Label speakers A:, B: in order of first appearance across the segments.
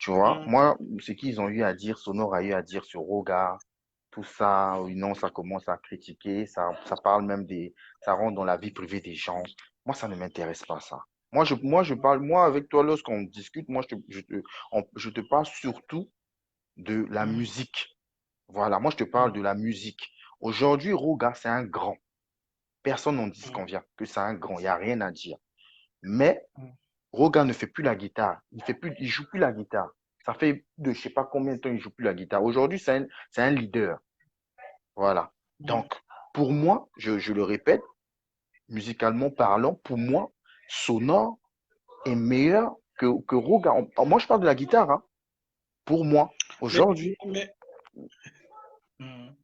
A: Tu vois,
B: hum,
A: moi, ce qu'ils ont eu à dire, Sonore a eu à dire sur Roga, tout ça, oui, non, ça commence à critiquer, ça parle même ça rentre dans la vie privée des gens. Moi, ça ne m'intéresse pas, ça. Moi, je parle, moi, avec toi, lorsqu'on discute, moi, je te parle surtout de la
B: hum,
A: musique. Voilà, moi, je te parle
B: hum,
A: de la musique. Aujourd'hui, Roga, c'est un grand. Personne n'en dit ce
B: hum,
A: qu'on vient, que c'est un grand, il n'y a rien à dire. Mais
B: hum.
A: Roga ne fait plus la guitare. Il joue plus la guitare. Ça fait de je sais pas combien de temps il joue plus la guitare. Aujourd'hui, c'est un leader. Voilà.
B: Hum.
A: Donc, pour moi, je le répète, musicalement parlant, pour moi, Sonore est meilleur que Roga. Moi, je parle de la guitare, hein. Pour moi,
B: Mais,
A: aujourd'hui,
B: mais, hum.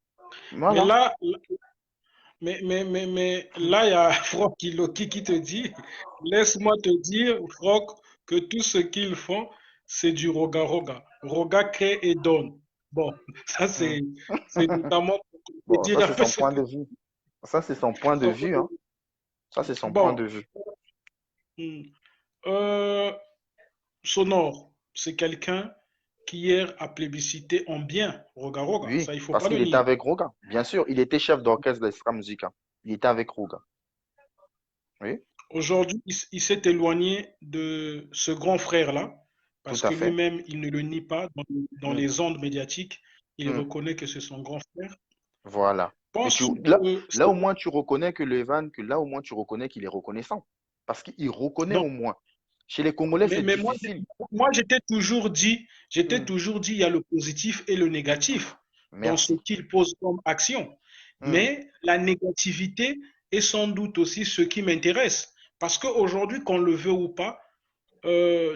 B: mais
A: voilà.
B: là, mais là, il y a Frog qui te dit, laisse-moi te dire, Frog, que tout ce qu'ils font, c'est du roga-roga. Roga crée et donne. Bon, ça,
A: Hmm.
B: c'est notamment pour te
A: Bon, ça,
B: dire un
A: c'est
B: peu
A: son
B: ce
A: point
B: que.
A: de vue. Ça, c'est son point de vue, hein. Ça, c'est son point
B: Bon,
A: de vue.
B: hum, euh, Sonore, c'est quelqu'un qui hier a plébiscité en bien roga-roga.
A: Oui,
B: Ça, il faut
A: parce
B: pas le
A: qu'il était
B: nier.
A: avec Roga. Bien sûr, il était chef d'orchestre d'Extra Musica. Il était avec Roga. Oui,
B: Aujourd'hui, il s'est éloigné de ce grand frère-là,
A: tout
B: parce
A: à
B: que
A: fait.
B: lui-même, il ne le nie pas dans
A: Hmm,
B: les ondes médiatiques. Il
A: hmm.
B: reconnaît que c'est son grand frère.
A: Voilà. Mais
B: Penses-tu
A: là,
B: que
A: là au moins tu reconnais que Levan, que là au moins tu reconnais qu'il est reconnaissant. Parce qu'il reconnaît
B: non,
A: au moins. Chez les Congolais, c'est
B: mais
A: difficile.
B: moi j'étais
A: Hmm,
B: toujours dit, il y a le positif et le négatif dans ce
A: merci.
B: qu'il pose comme action.
A: Hmm,
B: Mais la négativité est sans doute aussi ce qui m'intéresse. Parce qu'aujourd'hui, qu'on le veut ou pas,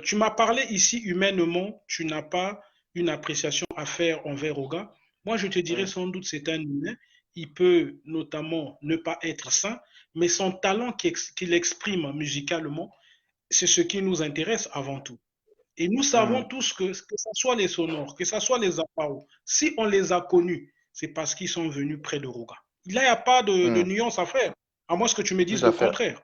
B: tu m'as parlé ici humainement, tu n'as pas une appréciation à faire envers Oga. Moi, je te dirais
A: oui.
B: sans doute c'est un humain. Il peut notamment ne pas être sain, mais son talent qu'il exprime musicalement, c'est ce qui nous intéresse avant tout. Et nous savons
A: Hmm,
B: tous que ce soit les sonores, que ce soit les apparos, si on les a connus, c'est parce qu'ils sont venus près de Roga. Il n'y a pas de
A: hmm,
B: nuance à faire, à moins que tu me
A: tout
B: dises
A: à
B: le
A: fait.
B: contraire.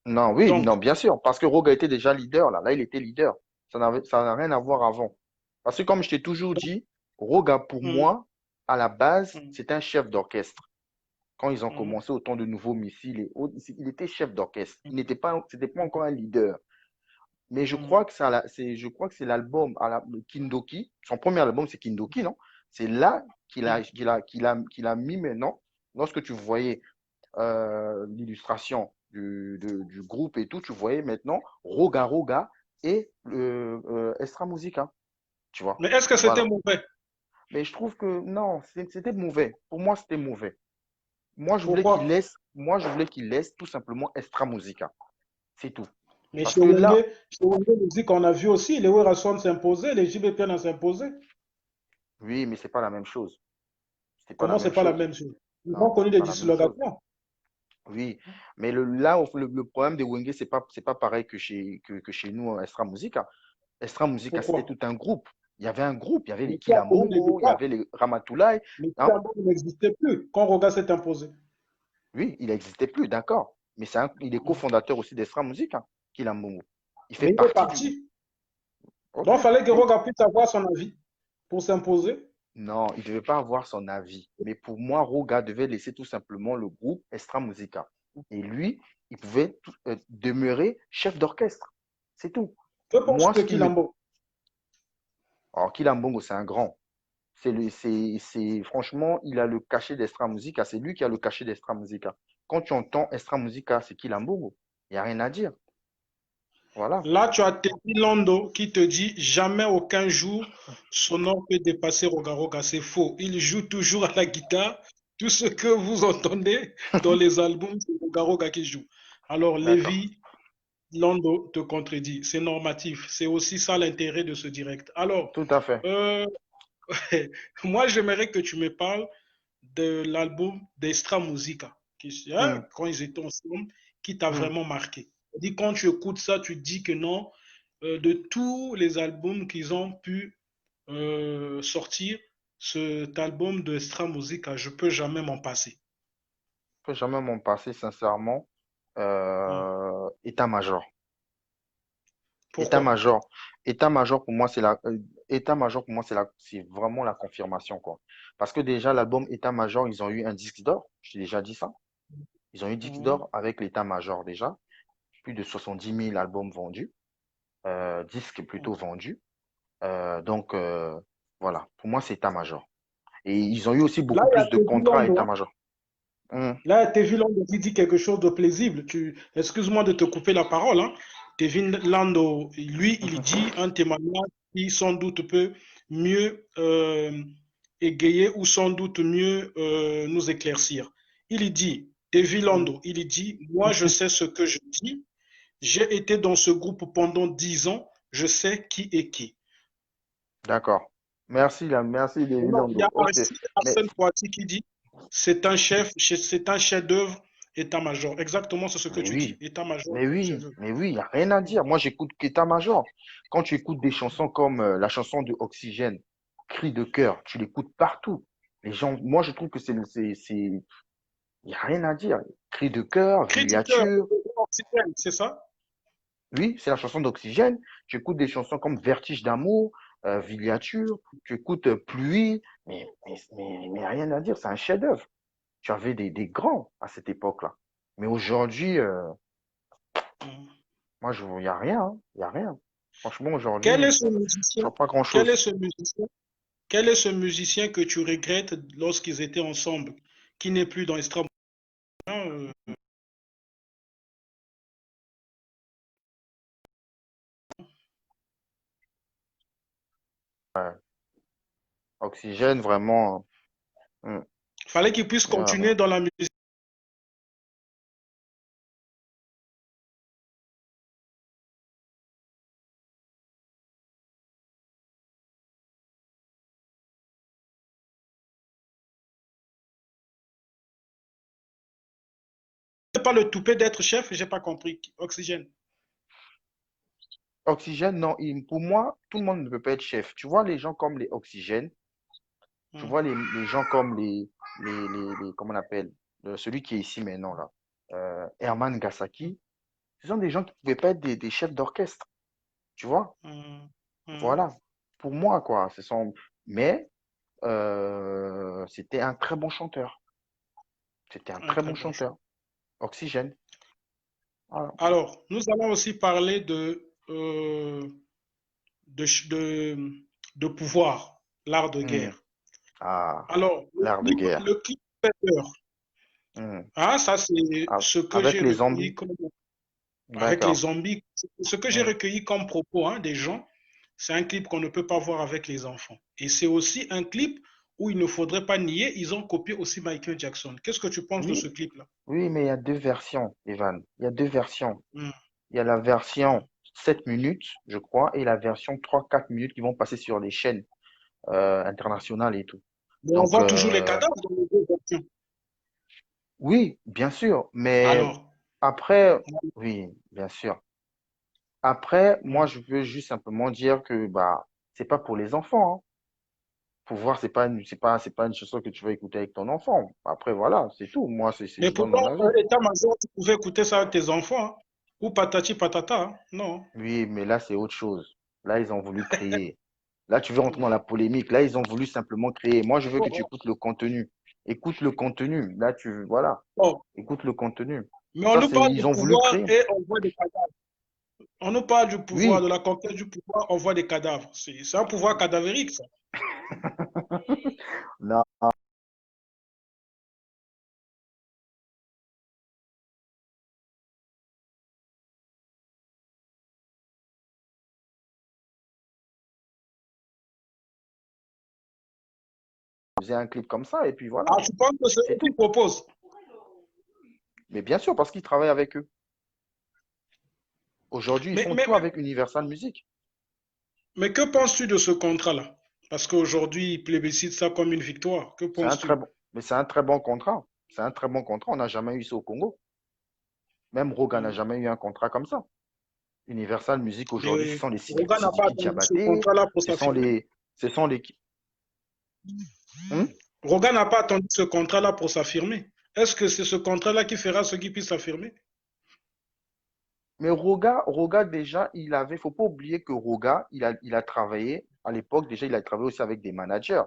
A: Non, oui,
B: Donc,
A: non, bien sûr. Parce que Roga était déjà leader, là. Là, il était leader. Ça n'a rien à voir avant. Parce que comme je t'ai toujours
B: donc
A: dit, Roga, pour
B: hum,
A: moi, à la base,
B: hum,
A: c'est un chef d'orchestre. Quand ils ont
B: hum,
A: commencé autant de nouveaux missiles et autres, il était chef d'orchestre.
B: hum,
A: C'était pas encore un leader. Mais
B: hum,
A: je crois que c'est l'album Kindoki. Son premier album, c'est Kindoki, non? C'est là
B: hum,
A: qu'il a mis maintenant. Lorsque tu voyais l'illustration du groupe et tout, tu voyais maintenant Roga Roga et Extra Musica. Tu vois?
B: mais est-ce que c'était
A: Voilà.
B: mauvais?
A: Mais je trouve que non, c'était mauvais. Pour moi, c'était mauvais.
B: Pourquoi?
A: Moi, je voulais qu'il laisse tout simplement Extra Musica. C'est tout.
B: Mais
A: Parce que là,
B: Chez Wenge Music, on a vu aussi les Werason s'imposer, les JB Piana s'imposer.
A: oui, mais c'est pas la même chose. C'est pas la
B: Comment
A: même
B: c'est pas la
A: chose.
B: même chose? Ils ont
A: Non,
B: connu
A: c'est
B: des
A: pas la même chose.
B: dislocations.
A: Oui, mais là, le problème de Wenge, c'est pas pareil que chez nous, Extra Musica. Extra Musica, c'était
B: Pourquoi?
A: tout un groupe. Il y avait un groupe, il y avait les
B: Mais qui a connu des
A: Kilambongo, il y
B: départs?
A: avait les Ramatoulaye.
B: Mais
A: Hein.
B: Kilambo n'existait plus quand Roga s'est imposé.
A: Oui, il n'existait plus, d'accord. Mais il est cofondateur aussi d'Extra Musica, Kilambongo. Il fait
B: Mais il est
A: partie du groupe.
B: parti.
A: Ok,
B: Donc, il fallait que
A: oui.
B: Roga puisse avoir son avis pour s'imposer.
A: Non, il ne devait pas avoir son avis. Mais pour moi, Roga devait laisser tout simplement le groupe Extra Musica. Et lui, il pouvait demeurer chef d'orchestre. C'est tout.
B: Que penses-tu
A: Moi,
B: de
A: ce qui me...
B: Kilambo?
A: Alors, Kilambongo, c'est un grand. Franchement, il a le cachet d'Extra Musica. C'est lui qui a le cachet d'Extra Musica. Quand tu entends Extra Musica, c'est Kilambongo. Il n'y a rien à dire. Voilà.
B: Là, tu as Teddy Lando qui te dit jamais aucun jour son nom peut dépasser Roga Roga. C'est faux. Il joue toujours à la guitare. Tout ce que vous entendez dans les albums, c'est Roga Roga qui joue. Alors,
A: D'accord.
B: Lévi Lando te contredit. C'est normatif. C'est aussi ça l'intérêt de ce direct. Alors,
A: Tout à fait.
B: euh, moi, j'aimerais que tu me parles de l'album d'Extra Musica,
A: Hmm,
B: quand ils étaient ensemble, qui t'a
A: hmm.
B: vraiment marqué. Dit quand tu écoutes ça, tu te dis que non, de tous les albums qu'ils ont pu sortir, cet album d'Extra Musica, je peux jamais m'en passer.
A: Je peux jamais m'en passer, sincèrement.
B: Hmm.
A: État-major.
B: Pourquoi?
A: État-major. État-major, pour moi, c'est la. État-major, pour moi, c'est vraiment la confirmation, quoi. Parce que déjà, l'album État-major, ils ont eu un disque d'or. J'ai déjà dit ça. Ils ont eu un disque
B: Mhm.
A: d'or avec l'État-major déjà. Plus de 70 000 albums vendus, disques plutôt vendus. Donc, voilà, pour moi, c'est état-major. Et ils ont eu aussi
B: Là,
A: beaucoup
B: il y a
A: plus de
B: Tevin
A: contrats
B: Lando, hein.
A: état-major. Hum,
B: Là, Tevin Lando qui dit quelque chose de plausible. Excuse-moi de te couper la parole, hein. Tevin Lando, lui, il dit un témoignage qui sans doute peut mieux égayer ou sans doute mieux nous éclaircir. Il dit, Tevin
A: hum.
B: Lando, il dit, moi je sais ce que je dis. J'ai été dans ce groupe pendant 10 ans. Je sais qui est qui.
A: D'accord. Merci, là, merci, David
B: Non, il y a
A: Lando. Ok. Mais,
B: Arsène Poitiers qui dit c'est un chef-d'œuvre état-major. Exactement, c'est ce que
A: mais
B: tu dis.
A: oui,
B: État-major,
A: mais oui,
B: chef-d'œuvre.
A: mais oui, il n'y a rien à dire. Moi, j'écoute qu'état-major. Quand tu écoutes des chansons comme la chanson de Oxygène, Cri de cœur, tu l'écoutes partout. Les gens, moi, je trouve que il n'y a rien à dire. Cri de cœur,
B: Critiqueur
A: Villiature.
B: oxygène, c'est ça?
A: Oui, c'est la chanson d'Oxygène. Tu écoutes des chansons comme Vertige d'amour, Villiature, tu écoutes Pluie, mais rien à dire, c'est un chef-d'œuvre. Tu avais des grands à cette époque-là. Mais aujourd'hui,
B: Mm.
A: moi, il n'y a rien, hein, il n'y a rien. Franchement,
B: Quel est
A: aujourd'hui,
B: ce
A: je
B: musicien?
A: vois pas
B: Quel est
A: grand-chose.
B: ce musicien? Quel est ce musicien que tu regrettes lorsqu'ils étaient ensemble, qui n'est plus dans Extra?
A: Ouais. Oxygène, vraiment.
B: Fallait qu'il puisse
A: euh,
B: continuer dans la musique. C'est pas le toupet d'être chef, j'ai pas compris. Oxygène.
A: Oxygène, non, pour moi, tout le monde ne peut pas être chef. Tu vois, les gens comme les Oxygènes, tu
B: Mm.
A: vois, les gens comme comment on appelle, celui qui est ici maintenant, là, Herman Gasaki, ce sont des gens qui ne pouvaient pas être des chefs d'orchestre, tu vois.
B: Mm. Mm.
A: Voilà. Pour moi, quoi. Mais c'était un très bon chanteur. C'était un
B: Un
A: très
B: très
A: bon
B: bon choix.
A: chanteur. Oxygène. Voilà.
B: Alors, nous allons aussi parler de pouvoir, l'art de
A: Hmm.
B: guerre.
A: Ah,
B: Alors,
A: l'art de guerre.
B: le clip fait peur.
A: Hmm.
B: Ah, ça, c'est
A: Ah,
B: ce que
A: avec
B: j'ai
A: les
B: recueilli
A: zombies.
B: comme, avec les
A: D'accord.
B: zombies. Ce que j'ai
A: Hmm.
B: recueilli comme propos, hein, des gens, c'est un clip qu'on ne peut pas voir avec les enfants. Et c'est aussi un clip où il ne faudrait pas nier, ils ont copié aussi Michael Jackson. Qu'est-ce que tu penses de
A: Oui,
B: ce clip-là?
A: oui, mais il y a deux versions, Evan. Il y a deux versions.
B: Hmm,
A: Il y a la
B: hmm.
A: version 7 minutes, je crois, et la version 3-4 minutes qui vont passer sur les chaînes internationales et tout.
B: Mais on
A: Donc,
B: voit toujours les cadavres dans les deux versions.
A: oui, bien sûr, mais
B: Alors,
A: après, oui, bien sûr. Après, moi,
B: hmm.
A: je veux juste simplement dire que bah, c'est pas pour les enfants, hein. Pouvoir, c'est pas une chanson que tu vas écouter avec ton enfant. Après, voilà, c'est tout. Moi,
B: Mais
A: je donne
B: pourtant,
A: mon avis.
B: état-major, tu pouvais écouter ça avec tes enfants, hein. Ou patati patata, hein. Non.
A: Oui, mais là, c'est autre chose. Là, ils ont voulu créer. Là, tu veux rentrer dans la polémique. Là, ils ont voulu simplement créer. Moi, je veux que tu
B: Bon,
A: écoutes le contenu. Écoute le contenu. Là, voilà.
B: bon.
A: Écoute le contenu.
B: Mais on
A: Ça,
B: nous parle du
A: ils ont voulu
B: pouvoir
A: créer.
B: et on voit des cadavres. On nous parle du pouvoir, de
A: Oui.
B: la conquête du pouvoir, on voit des cadavres. C'est un pouvoir cadavérique, ça.
A: Non, on faisait un clip comme ça et puis
B: Ah,
A: voilà.
B: tu penses que c'est
A: C'est
B: eux qui
A: tout.
B: proposent.
A: Mais bien sûr, parce qu'ils travaillent avec eux. Aujourd'hui, ils
B: Mais,
A: font
B: mais,
A: tout
B: mais,
A: avec Universal Music.
B: mais que penses-tu de ce contrat-là? Parce qu'aujourd'hui, ils plébiscitent ça comme une victoire. Que
A: C'est un très
B: penses-tu?
A: bon, mais c'est un très bon contrat. C'est un très bon contrat. On n'a jamais eu ça au Congo. Même Roga n'a
B: Hmm.
A: jamais eu un contrat comme ça. Universal Music aujourd'hui, ce
B: Mais
A: sont les
B: Rogan n'a pas
A: Sidiki
B: attendu ce
A: Diabaté,
B: contrat-là pour
A: ce sont
B: s'affirmer.
A: les. Hmm.
B: Rogan n'a pas attendu ce contrat-là pour s'affirmer. Est-ce que c'est ce contrat-là qui fera ce qui puisse s'affirmer?
A: Mais Roga déjà, faut pas oublier que Roga, il a travaillé À l'époque, déjà, il a travaillé aussi avec des managers.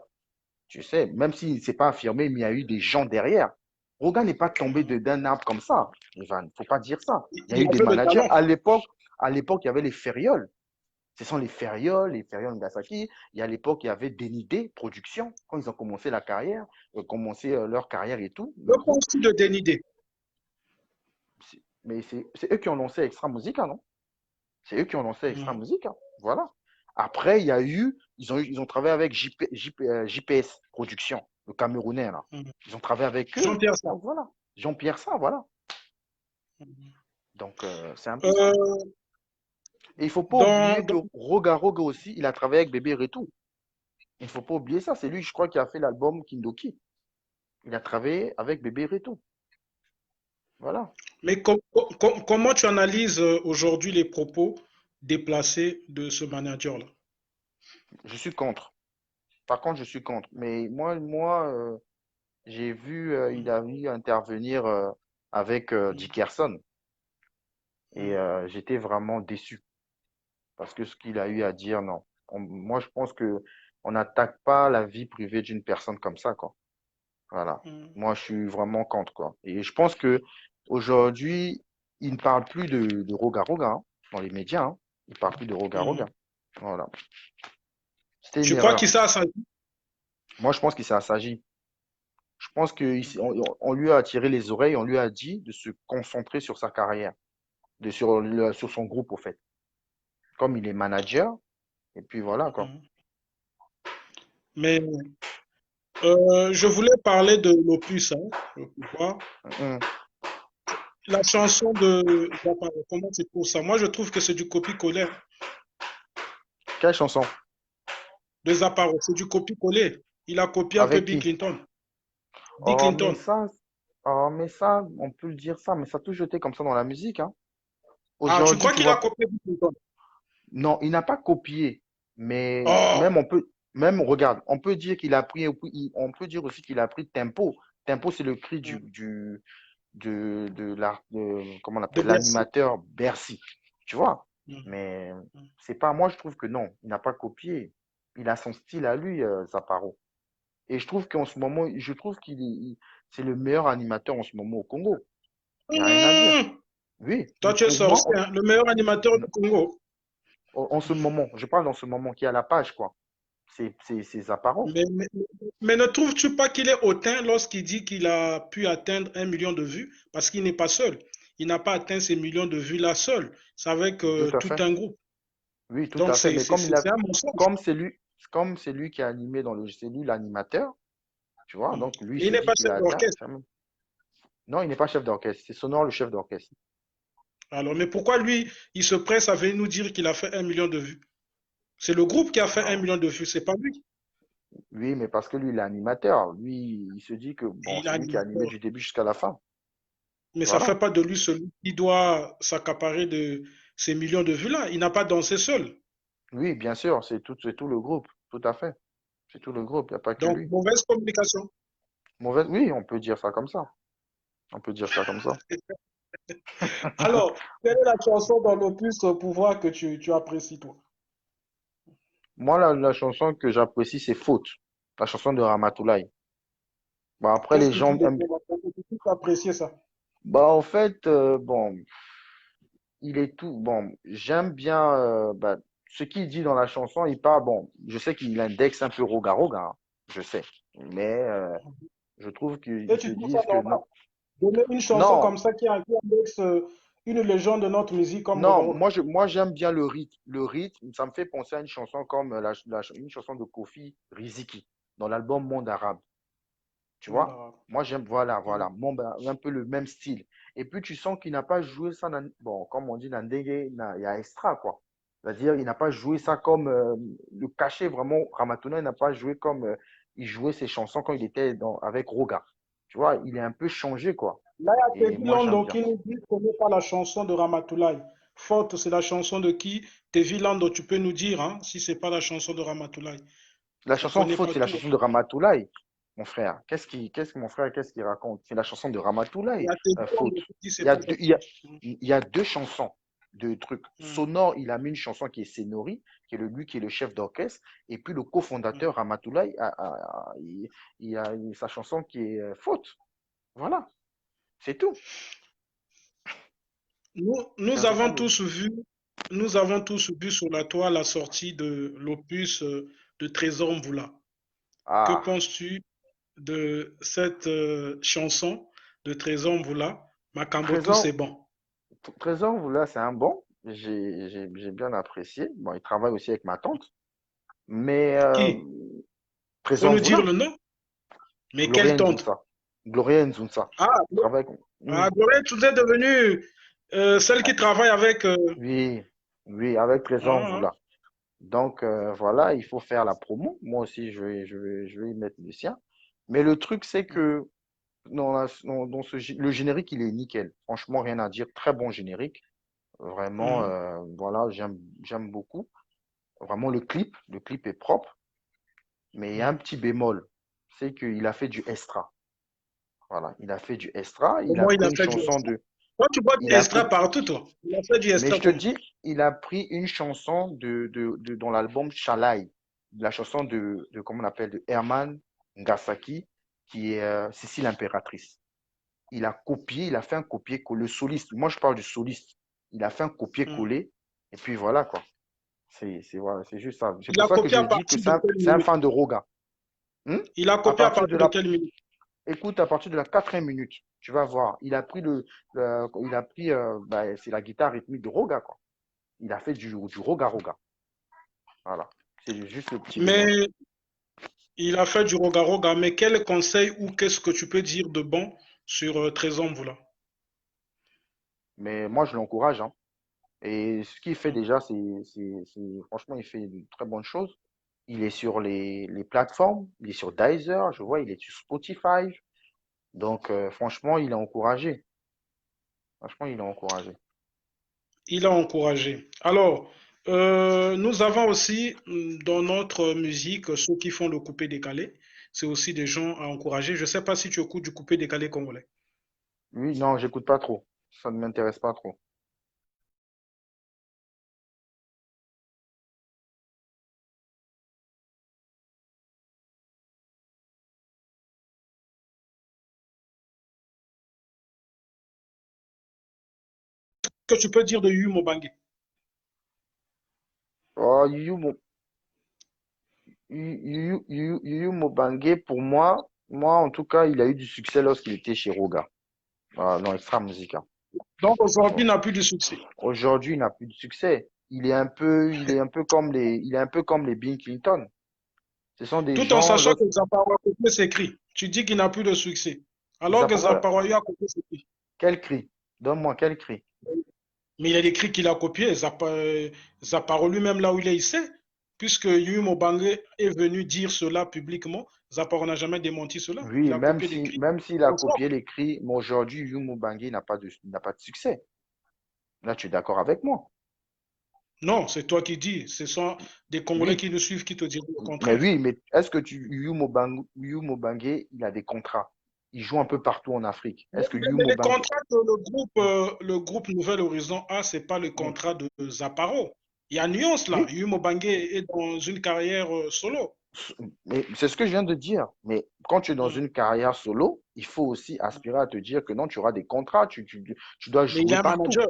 A: Tu sais, même s'il ne s'est pas affirmé, mais il y a eu des gens derrière. Roga n'est pas tombé
B: Mhm.
A: d'un arbre comme ça. Il ne faut pas dire ça. Il y a
B: Il
A: eu des
B: avait le
A: managers.
B: talent.
A: À l'époque, il y avait les Ferriols. Ce sont les Ferriols Nagasaki. Et à l'époque, il y avait Denide Productions. Quand ils ont commencé la carrière, commencé leur carrière et tout, le
B: Le
A: groupe.
B: penses-tu de Denidé?
A: Mais c'est eux qui ont lancé Extra Musica, non? C'est eux qui ont lancé Extra
B: Mhm.
A: Musica. Voilà. Après, il y a eu, ils ont travaillé avec JPS Productions, le Camerounais, là.
B: Mhm.
A: Ils ont travaillé avec eux.
B: Jean-Pierre Sarr.
A: Donc voilà. Jean-Pierre ça, voilà.
B: Mhm.
A: Donc c'est un peu ça.
B: Euh,
A: Et il ne faut pas
B: dans,
A: oublier
B: dans-
A: que Roga Roga aussi, il a travaillé avec Bébé Retou. Il ne faut pas oublier ça. C'est lui, je crois, qui a fait l'album Kindoki. Il a travaillé avec Bébé Retou. Voilà.
B: mais comment tu analyses aujourd'hui les propos déplacés de ce manager-là?
A: Je suis contre. Par contre, je suis contre. Mais j'ai vu, il a vu intervenir avec
B: Mhm.
A: Dickerson. Et
B: Mhm.
A: j'étais vraiment déçu. Parce que ce qu'il a eu à dire, non. Moi, je pense que on n'attaque pas la vie privée d'une personne comme ça, quoi. Voilà.
B: Mhm.
A: Moi, je suis vraiment contre, quoi. Et je pense que aujourd'hui, il ne parle plus de Roga Roga, hein, dans les médias, hein. Il ne parle plus de Roga Roga.
B: Mhm.
A: Voilà. C'était une
B: Tu crois
A: erreur.
B: qu'il s'est assagi?
A: Moi, je pense qu'il s'est assagi. Je pense qu'on lui a attiré les oreilles, on lui a dit de se concentrer sur sa carrière, sur son groupe, au fait. Comme il est manager, et puis voilà, quoi.
B: Mhm. Mais je voulais parler de l'opus, hein, le pouvoir.
A: Hum.
B: La chanson de Zappa, comment c'est pour ça? Moi, je trouve que c'est du copie-coller
A: Quelle chanson?
B: de Zappa. C'est du copie-coller. Il a copié un peu
A: Avec
B: Bill
A: qui?
B: Clinton. Bill
A: Oh, mais
B: Clinton.
A: ça, oh, mais ça, on peut le dire ça, mais ça a toujours été comme ça dans la musique, hein.
B: Ah, tu
A: Aujourd'hui,
B: crois
A: tu
B: qu'il a
A: vois,
B: copié Bill Clinton?
A: non, il n'a pas copié, mais
B: Oh!
A: regarde, on peut dire qu'il a pris, on peut dire aussi qu'il a pris tempo. Tempo, c'est le cri
B: Hmm.
A: comment on
B: De
A: appelle,
B: Bercy.
A: l'animateur Bercy, tu vois.
B: Hmm.
A: Mais
B: Hmm.
A: c'est pas, moi, je trouve que non, il n'a pas copié. Il a son style à lui, Zaparo. Et je trouve qu'en ce moment, je trouve c'est le meilleur animateur en ce moment au Congo. Il n'y a rien à dire.
B: Hmm.
A: Oui,
B: Toi, tu es
A: pour moi,
B: sorcier, hein, le meilleur animateur du Congo.
A: en ce moment, je parle dans ce moment qui est à la page, quoi. C'est apparent.
B: Mais, mais, mais ne trouves-tu pas qu'il est hautain lorsqu'il dit qu'il a pu atteindre 1 million de vues? Parce qu'il n'est pas seul. Il n'a pas atteint ces millions de vues-là seul. C'est avec
A: Tout à
B: tout
A: fait.
B: un groupe.
A: Oui, tout
B: Donc,
A: à fait. Mais
B: c'est un mensonge.
A: comme c'est lui qui a animé c'est lui l'animateur, tu vois,
B: Hmm.
A: donc lui, il
B: Et il
A: se
B: n'est
A: dit
B: pas
A: qu'il
B: chef
A: a atteint.
B: d'orchestre.
A: Non, il n'est pas chef d'orchestre. C'est Sonore, le chef d'orchestre.
B: Alors, mais pourquoi lui, il se presse à venir nous dire qu'il a fait 1 million de vues? C'est le groupe qui a fait un
A: Non.
B: million de vues, c'est pas lui.
A: Oui, mais parce que lui, il est animateur. Lui, il se dit que,
B: Et
A: bon,
B: il est
A: c'est lui qui a animé
B: animateur.
A: du début jusqu'à la fin.
B: Mais ça ne fait
A: Voilà.
B: pas de lui celui qui doit s'accaparer de ces millions de vues-là. Il n'a pas dansé seul.
A: Oui, bien sûr, c'est tout le groupe. Tout à fait. C'est tout le groupe. Il n'y a pas que
B: Donc,
A: lui.
B: mauvaise communication.
A: Mauvaise, oui, on peut dire ça comme ça. On peut dire ça comme ça.
B: Alors, quelle est la chanson dans l'opus Pouvoir que tu apprécies, toi?
A: Moi, la chanson que j'apprécie, c'est Faute, la chanson de Ramatoulaye. Bon, après,
B: Qu'est-ce
A: les
B: qui te
A: gens aiment.
B: déplaît là? Tu as apprécié ça?
A: Bah, en fait, bon, il est tout. Bon, j'aime bien bah, ce qu'il dit dans la chanson. Il parle, bon, je sais qu'il indexe un peu Roga Roga, hein, je sais. Mais je trouve
B: Et
A: qu'ils se
B: tu trouves ça
A: disent que
B: normal?
A: non.
B: Donner une chanson
A: Non,
B: comme ça qui indexe une légende de notre musique comme
A: non,
B: Rogaroga.
A: moi j'aime bien le rythme. Le rythme, ça me fait penser à une chanson comme une chanson de Kofi Riziki dans l'album Monde Arabe. Tu
B: Monde
A: vois?
B: arabe.
A: Moi, j'aime, voilà,
B: Mhm.
A: voilà, un peu le même style. Et puis, tu sens qu'il n'a pas joué ça, bon, comme on dit, dans Ndenge, il y a extra, quoi. C'est-à-dire, il n'a pas joué ça comme le cachet, vraiment, Ramatouna, il n'a pas joué comme il jouait ses chansons quand il était avec Roga. Tu vois, il est un peu changé, quoi.
B: Là, il y a
A: Et
B: Teddy
A: moi, j'aime
B: Lando
A: bien.
B: qui nous dit qu'on n'est pas la chanson de Ramatoulaye. Forte, c'est la chanson de qui? Teddy Lando, tu peux nous dire hein, si c'est pas la chanson de Ramatoulaye.
A: La
B: Il
A: chanson
B: connaît
A: Faute,
B: pas
A: c'est la
B: tout.
A: chanson de Ramatoulaye, mon frère. Mon frère, qu'est-ce qu'il raconte? C'est la chanson de
B: Il y
A: Ramatoulaye,
B: a Teddy
A: Faute.
B: Lando qui dit
A: Il
B: c'est
A: y a
B: pas sa
A: deux,
B: chanson.
A: il y a deux chansons. de trucs.
B: mm,
A: Sonore, il a mis une chanson qui est Sénori, qui est lui qui est le chef d'orchestre. Et puis le
B: mm.
A: cofondateur, Ramatoulaye, il a sa chanson qui est Faute. Voilà, c'est tout. C'est
B: Nous
A: un peu ça
B: avons
A: le.
B: tous vu, nous avons tous vu sur la toile la sortie de l'opus de Trésor Mvula. Que
A: Ah,
B: penses-tu de cette chanson de Trésor Mvula, Makamboto, c'est
A: Trésor,
B: bon.
A: Trésor, là, c'est un bon. J'ai bien apprécié. Bon, il travaille aussi avec ma tante. Mais
B: Qui? Faut
A: Trésor
B: nous dire
A: Mvula,
B: le nom? Mais quelle
A: Gloria
B: tante?
A: Nzunza. Gloria Nzunza.
B: Ah,
A: Il travaille avec.
B: ah
A: Oui,
B: Gloria, tu es devenue celle qui travaille avec.
A: oui, oui, avec Trésor
B: Ah,
A: Mvula. Donc voilà, il faut faire la promo. Moi aussi, je vais y mettre le sien. Mais le truc, c'est que dans le générique, il est nickel. Franchement, rien à dire. Très bon générique. Vraiment,
B: mhm,
A: voilà, j'aime beaucoup. Vraiment, le clip est propre. Mais il y a un
B: mhm.
A: petit bémol. C'est qu'il a fait du extra. Voilà, il a fait du extra. Il a
B: Comment il
A: pris
B: a
A: une
B: fait du
A: chanson
B: extra?
A: de.
B: Toi, tu vois
A: Il
B: du
A: a
B: extra
A: pris.
B: partout, toi. Il a fait du
A: Mais
B: extra
A: je te
B: comment?
A: dis, il a pris une chanson dans l'album Shalai, la chanson comment on appelle, de Herman Ngasaki, qui est Cécile l'impératrice. Il a copié, il a fait un copier-coller, le soliste. Moi, je parle du soliste. Il a fait un
B: Mhm.
A: copier-coller, et puis voilà, quoi. Voilà, c'est juste ça. C'est
B: Il
A: pour
B: a
A: ça que
B: copié
A: je
B: à
A: dis que
B: partir de quelle
A: c'est un
B: minute?
A: fan de Roga. Hmm.
B: Il a
A: À
B: copié à
A: partir de
B: partir de
A: la,
B: quelle minute?
A: écoute, à partir de la quatrième minute, tu vas voir. Il a pris il a pris, c'est la guitare rythmique de Roga, quoi. Il a fait du Roga Roga. Voilà. C'est juste le petit bémol.
B: Mais il a fait du roga roga. Mais quel conseil ou qu'est-ce que tu peux dire de bon sur Trésor Mvula?
A: Mais moi, je l'encourage, hein. Et ce qu'il fait
B: Mhm.
A: déjà, franchement, il fait de très bonnes choses. Il est sur les plateformes, il est sur Deezer, je vois, il est sur Spotify. Donc, franchement, il est encouragé. Franchement, il est encouragé.
B: Il a encouragé. Alors, nous avons aussi dans notre musique ceux qui font le coupé-décalé. C'est aussi des gens à encourager. Je ne sais pas si tu écoutes du coupé-décalé congolais.
A: Lui, non, j'écoute pas trop. Ça ne m'intéresse pas trop.
B: Que tu peux dire de Yu Mobangue?
A: Oh, Yu Mobangue, pour moi, en tout cas, il a eu du succès lorsqu'il était chez Roga, dans Extra Musica.
B: Donc aujourd'hui, il n'a plus de succès.
A: Aujourd'hui, il n'a plus de succès. Il est un peu comme les Bill Clinton. Ce sont des
B: Tout en
A: gens,
B: sachant que Zapara a copié ses cris. Tu dis qu'il n'a plus de succès. Alors que
A: Zapara,
B: Zapara a copié ses cris.
A: quel cri? Donne-moi quel cri?
B: Mais il y a des cris qu'il a copiés. Zaparo lui-même, là où il est, il sait. Puisque Yu Mobangue est venu dire cela publiquement, Zaparo n'a jamais démenti cela. Il
A: Oui,
B: a copié des cris.
A: même s'il a copié les cris, mais aujourd'hui, Yumu Bangui n'a pas de succès. Là, tu es d'accord avec moi?
B: Non, c'est toi qui dis. Ce sont des Congolais
A: Oui,
B: qui nous suivent qui te diront le
A: mais
B: contraire.
A: oui, mais est-ce que Yumu Bangui, il a des contrats? Il joue un peu partout en Afrique. Est-ce que
B: Mais
A: Yumu
B: les
A: Bangui,
B: contrats que le groupe Nouvel Horizon a, ce n'est pas le contrat de Zaparo. Il y a nuance là.
A: oui,
B: Yu Mobangue est dans une carrière solo.
A: mais c'est ce que je viens de dire. Mais quand tu es dans
B: Hmm.
A: une carrière solo, il faut aussi aspirer à te dire que non, tu auras des contrats, tu dois
B: Mais il
A: jouer
B: a un
A: partout.
B: manager.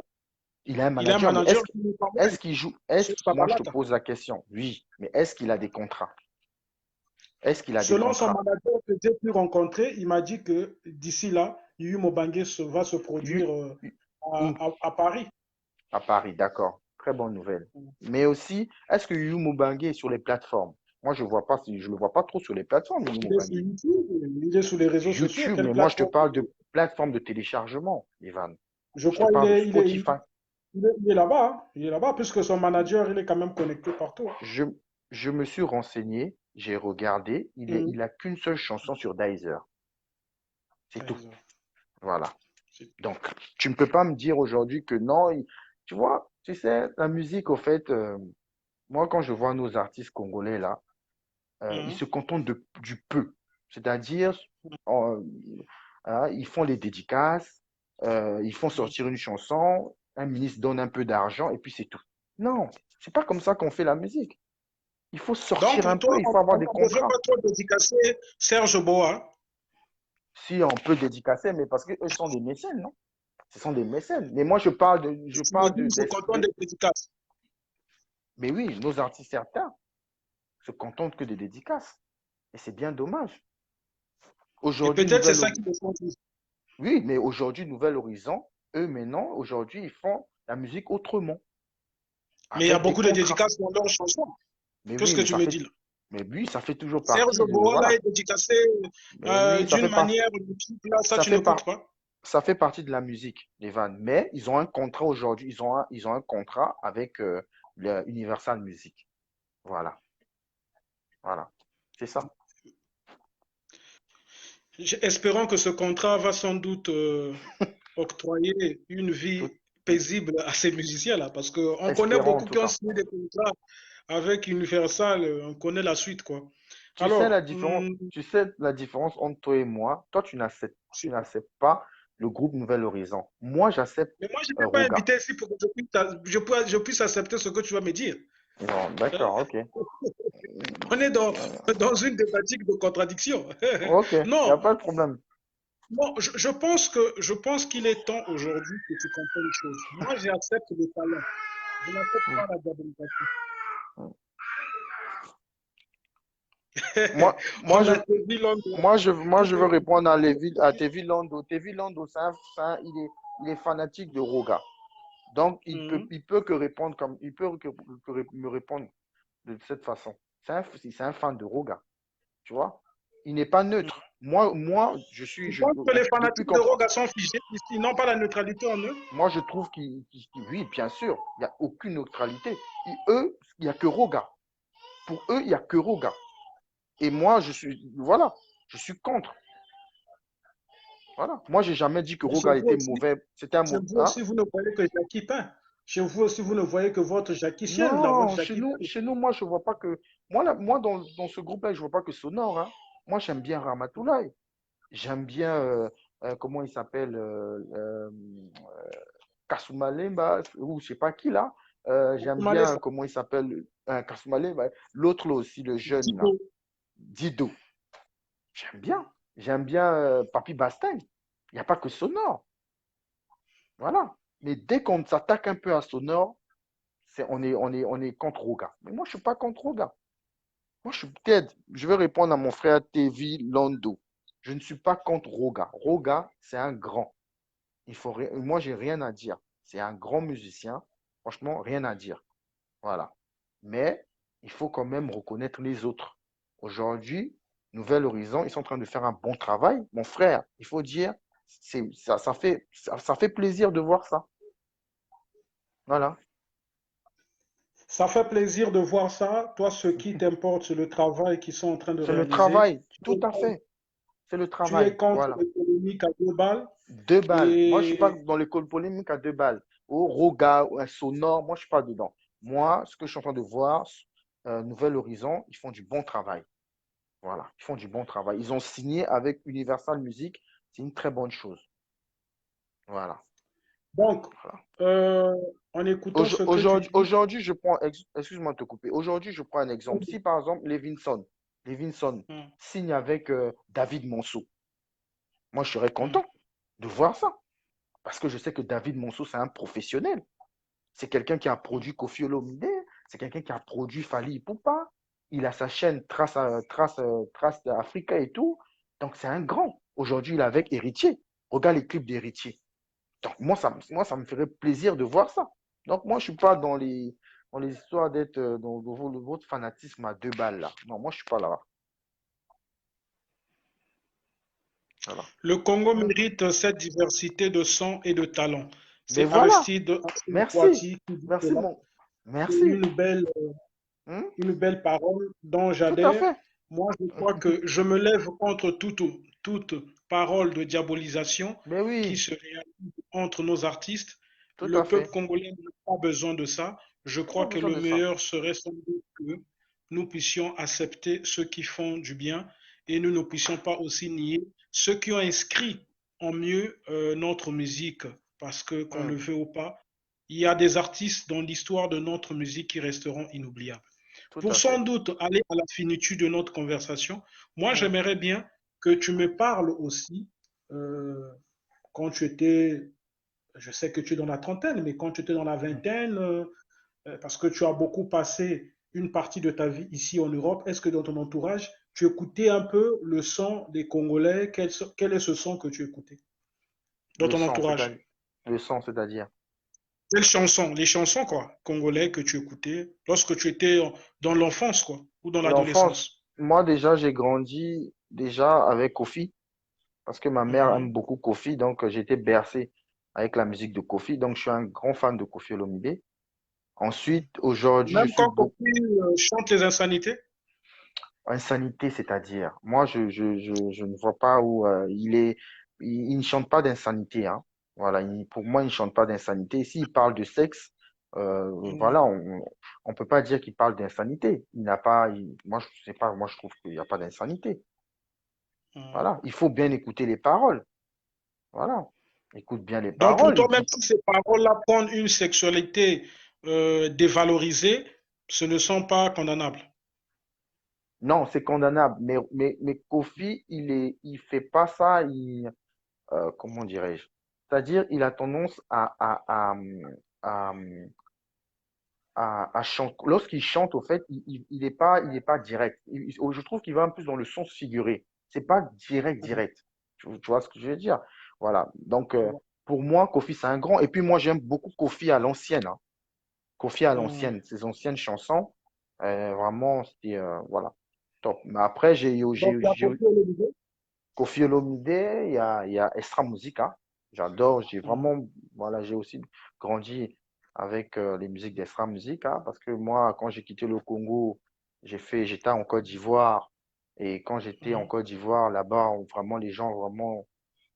A: Il a un
B: Il a un
A: manager, mais
B: manager qui n'est pas mal.
A: est-ce qu'il joue,
B: C'est
A: moi je te
B: Sabalata.
A: pose la question, oui, mais est-ce qu'il a des contrats? Est-ce qu'il a des
B: Selon son
A: contrats?
B: manager que j'ai pu rencontrer, il m'a dit que d'ici là, Yu Mobangue va se
A: Oui,
B: produire
A: où?
B: à Paris.
A: À Paris, d'accord. Très bonne nouvelle. Mais aussi, est-ce que Yumu Bangui est sur les plateformes? Moi, je vois pas, je le vois pas trop sur les plateformes, Yumu
B: Il est sur
A: Bangui.
B: YouTube, il est sur les réseaux sociaux.
A: YouTube,
B: Quelle
A: mais moi, je te
B: plateforme?
A: parle de plateformes de téléchargement, Ivan.
B: Je
A: Je te
B: crois
A: parle de
B: qu'il
A: Spotify.
B: il est là-bas. Hein. Il est là-bas, puisque son manager, il est quand même connecté partout. Hein.
A: Je, je me suis renseigné, j'ai regardé,
B: Mhm.
A: il a qu'une seule chanson sur Deezer. C'est tout.
B: D'accord.
A: Voilà.
B: C'est-
A: Donc, tu ne peux pas me dire aujourd'hui que non, tu vois, tu sais, la musique, au fait, moi, quand je vois nos artistes congolais là, ils
B: Mhm.
A: se contentent du peu. C'est-à-dire, en- hein, ils font les dédicaces, ils font
B: Mhm.
A: sortir une chanson. Un ministre donne un peu d'argent et puis c'est tout. Non, c'est pas comme ça qu'on fait la musique. Il faut
B: Donc
A: sortir un
B: pour toi,
A: peu, il faut avoir des
B: on ne devrait
A: contrats.
B: pas trop dédicacer Serge Boa.
A: Si on peut dédicacer, mais parce qu'eux sont des mécènes, non? Ce sont des mécènes. Mais moi, je
B: Tu me
A: parle
B: dis, il se contente des dédicaces.
A: mais oui, nos artistes certains se contentent que des dédicaces. Et c'est bien dommage.
B: Et
A: Aujourd'hui,
B: peut-être c'est ça qui me font dire.
A: Oui, mais aujourd'hui, Nouvel Horizon, eux maintenant, aujourd'hui, ils font la musique autrement,
B: Mais il y a
A: avec des
B: beaucoup de
A: contrats.
B: dédicaces dans leurs chansons.
A: Mais
B: Qu'est-ce
A: oui,
B: que tu me dis là?
A: mais oui, ça fait toujours
B: Serge
A: partie de,
B: Boa là
A: voilà.
B: est dédicacé
A: Mais oui,
B: d'une manière ou d'une autre. Là, ça
A: ça
B: tu
A: fait
B: n'écoutes
A: par,
B: pas.
A: ça fait partie de la musique, les vannes. Mais ils ont un contrat aujourd'hui, ils ont un contrat avec Universal Music. Voilà, voilà. C'est ça.
B: Espérons que ce contrat va sans doute octroyer une vie
A: Tout,
B: paisible à ces musiciens-là, parce qu'on connaît
A: espérons en
B: beaucoup
A: tout
B: qui ont
A: cas.
B: signé des contrats avec Universal, on connaît la suite, quoi.
A: La
B: Alors,
A: différence, tu sais la différence entre toi et moi. Toi, tu n'acceptes pas le groupe Nouvel Horizon. Moi, j'accepte
B: mais moi, je ne t'ai pas
A: Roga.
B: invité ici pour que je puisse accepter ce que tu vas me dire.
A: Bon,
B: Hein.
A: d'accord, ok.
B: On est dans une thématique de contradiction.
A: Ok, il n'y a
B: Non,
A: pas de problème.
B: non, je pense qu'il est temps aujourd'hui que tu comprennes une chose. Moi, j'accepte le talent. Je n'accepte pas la diabolisation.
A: Moi,
B: On a saisi l'homme
A: moi, je veux répondre à Tevi Londo. Tevi Londo, il est fanatique de Roga. Donc,
B: Mhm.
A: il peut que répondre comme, il peut me répondre de cette façon. C'est un fan de Roga, tu vois. Il n'est pas neutre.
B: Je pense que les
A: depuis
B: fanatiques de
A: qu'on,
B: Roga sont figés, ils n'ont pas la neutralité en eux.
A: moi, je trouve oui, bien sûr, il n'y a aucune neutralité. Eux, il n'y a que Roga. Pour eux, il n'y a que Roga. Et moi, voilà, je suis contre. Voilà. Moi, j'ai jamais dit que
B: Mais chez
A: Roga
B: vous
A: était
B: aussi,
A: mauvais. C'était un
B: chez
A: mauvais.
B: vous
A: Hein?
B: aussi, vous ne voyez que Jackie peint. Chez vous aussi, vous ne voyez que votre Jackie Chienne, là, votre
A: Non,
B: Jackie peint.
A: chez nous, moi, je vois pas que. Moi dans ce groupe-là, je vois pas que Sonore. Hein. Moi, j'aime bien Ramatoulaye. J'aime bien, comment il s'appelle, Kassouma Lemba, ou je sais pas qui là. J'aime bien,
B: Malesa,
A: comment il s'appelle, Kassouma Lemba. L'autre là aussi, le jeune là,
B: Dido.
A: Dido. J'aime bien. J'aime bien Papi Bastaigne. Il n'y a pas que Sonore. Voilà. Mais dès qu'on s'attaque un peu à Sonore, on est contre Roga. Mais moi, je suis pas contre Roga. Moi, je suis peut-être, je vais répondre à mon frère Tevi Londo. Je ne suis pas contre Roga. Roga, c'est un grand. Moi, j'ai rien à dire. C'est un grand musicien. Franchement, rien à dire. Voilà. Mais il faut quand même reconnaître les autres. Aujourd'hui, Nouvel Horizon, ils sont en train de faire un bon travail. Mon frère, il faut dire, ça fait plaisir de voir ça. Voilà.
B: Ça fait plaisir de voir ça. Toi, ce qui t'importe, c'est le travail qu'ils sont en train de
A: C'est le
B: réaliser.
A: travail, tout à fait. C'est le
B: Tu es
A: travail.
B: contre
A: Voilà.
B: les polémiques à 2 balles.
A: 2 balles. Moi, je suis pas
B: Et
A: dans l'école polémique à 2 balles. Au Roga, ou un sonore, moi, je suis pas dedans. Moi, ce que je suis en train de voir, Nouvel Horizon, ils font du bon travail. Voilà, ils font du bon travail. Ils ont signé avec Universal Music. C'est une très bonne chose. Voilà.
B: donc,
A: Voilà.
B: euh, en écoutant ce que tu dis,
A: Aujourd'hui, excuse-moi de te couper. Aujourd'hui, je prends un exemple. Si par exemple, Levinson
B: hum,
A: signe avec David Monceau, moi, je serais
B: hum.
A: content de voir ça. Parce que je sais que David Monceau, c'est un professionnel. C'est quelqu'un qui a produit Koffi Olomide, c'est quelqu'un qui a produit Fally Ipupa. Il a sa chaîne Trace Africa et tout. Donc, c'est un grand. Aujourd'hui, il est avec Héritier. Regarde les clips d'Héritier. Donc, moi, ça me ferait plaisir de voir ça. Donc, moi, je suis pas dans les histoires d'être dans votre fanatisme à 2 balles, là. Non, moi, je suis pas là. Voilà.
B: Le Congo mérite cette diversité de sons et de talents.
A: Mais
B: C'est
A: voilà.
B: Aristide Assis
A: Merci.
B: Poiti qui dit
A: Merci,
B: cela.
A: mon.
B: C'est
A: Merci. Hmm?
B: une belle parole dont
A: Tout à
B: j'adhère.
A: fait.
B: Moi, je crois que je me lève contre toute parole de diabolisation
A: Mais
B: qui
A: oui,
B: se réalise entre nos artistes.
A: tout
B: Le
A: à
B: peuple
A: fait.
B: congolais n'a pas besoin de ça. Je
A: J'ai pas
B: crois que
A: besoin
B: le
A: de ça.
B: meilleur serait sans doute que nous puissions accepter ceux qui font du bien et nous ne puissions pas aussi nier ceux qui ont inscrit en mieux notre musique, parce que qu'on
A: Hmm.
B: le veut ou pas, il y a des artistes dans l'histoire de notre musique qui resteront inoubliables.
A: Tout
B: Pour
A: à
B: sans
A: fait.
B: doute aller à la finitude de notre conversation, moi
A: Mm.
B: j'aimerais bien que tu me parles aussi, euh, quand tu étais, je sais que tu es dans la trentaine, mais quand tu étais dans la
A: Mm.
B: vingtaine, parce que tu as beaucoup passé une partie de ta vie ici en Europe, est-ce que dans ton entourage, tu écoutais un peu le son des Congolais? Quel est ce son que tu écoutais dans
A: Le
B: ton
A: sang, c'est-à-dire.
B: entourage?
A: Le sang, c'est-à-dire.
B: Quelles chansons? Les chansons, quoi, congolais que tu écoutais lorsque tu étais dans l'enfance, quoi, ou dans
A: L'enfance,
B: l'adolescence.
A: moi déjà, j'ai grandi déjà avec Kofi, parce que ma mère aime
B: Mhm.
A: beaucoup Kofi, donc j'ai été bercé avec la musique de Kofi, donc je suis un grand fan de Kofi Olomide. Ensuite, aujourd'hui, je
B: Même
A: suis
B: quand
A: beaucoup
B: Kofi chante les insanités?
A: insanité, c'est-à-dire, moi, je ne vois pas où il ne chante pas d'insanité, hein. Voilà, pour moi, il ne chante pas d'insanité. S'il parle de sexe,
B: Mhm.
A: voilà, on peut pas dire qu'il parle d'insanité. Il n'a pas, moi, je sais pas, moi, je trouve qu'il n'y a pas d'insanité.
B: Mhm.
A: Voilà, il faut bien écouter les paroles. Voilà, écoute bien les
B: Donc pour
A: paroles.
B: toi, même si ces paroles-là prennent une sexualité dévalorisée, ce ne sont pas condamnables.
A: Non, c'est condamnable, mais Kofi, il fait pas ça, comment dirais-je? C'est-à-dire, il a tendance à, chanter. Lorsqu'il chante, au fait, il est pas direct. Je trouve qu'il va un peu dans le sens figuré. C'est pas direct,
B: Mhm.
A: direct. Tu vois ce que je veux dire? Voilà. Donc,
B: Je vois.
A: pour moi, Kofi, c'est un grand. Et puis, moi, j'aime beaucoup Kofi à l'ancienne, hein. Kofi à
B: Mhm.
A: l'ancienne, ses anciennes chansons, vraiment, c'était, voilà, top. Mais après,
B: Donc il y a Kofi Olomide.
A: Kofi Olomide, il y a Extra Musica. J'adore, j'ai
B: Mhm.
A: vraiment, voilà, j'ai aussi grandi avec les musiques d'Extra Musica parce que moi, quand j'ai quitté le Congo, j'étais en Côte d'Ivoire et quand j'étais en
B: Mhm.
A: Côte d'Ivoire, là-bas, vraiment, les gens vraiment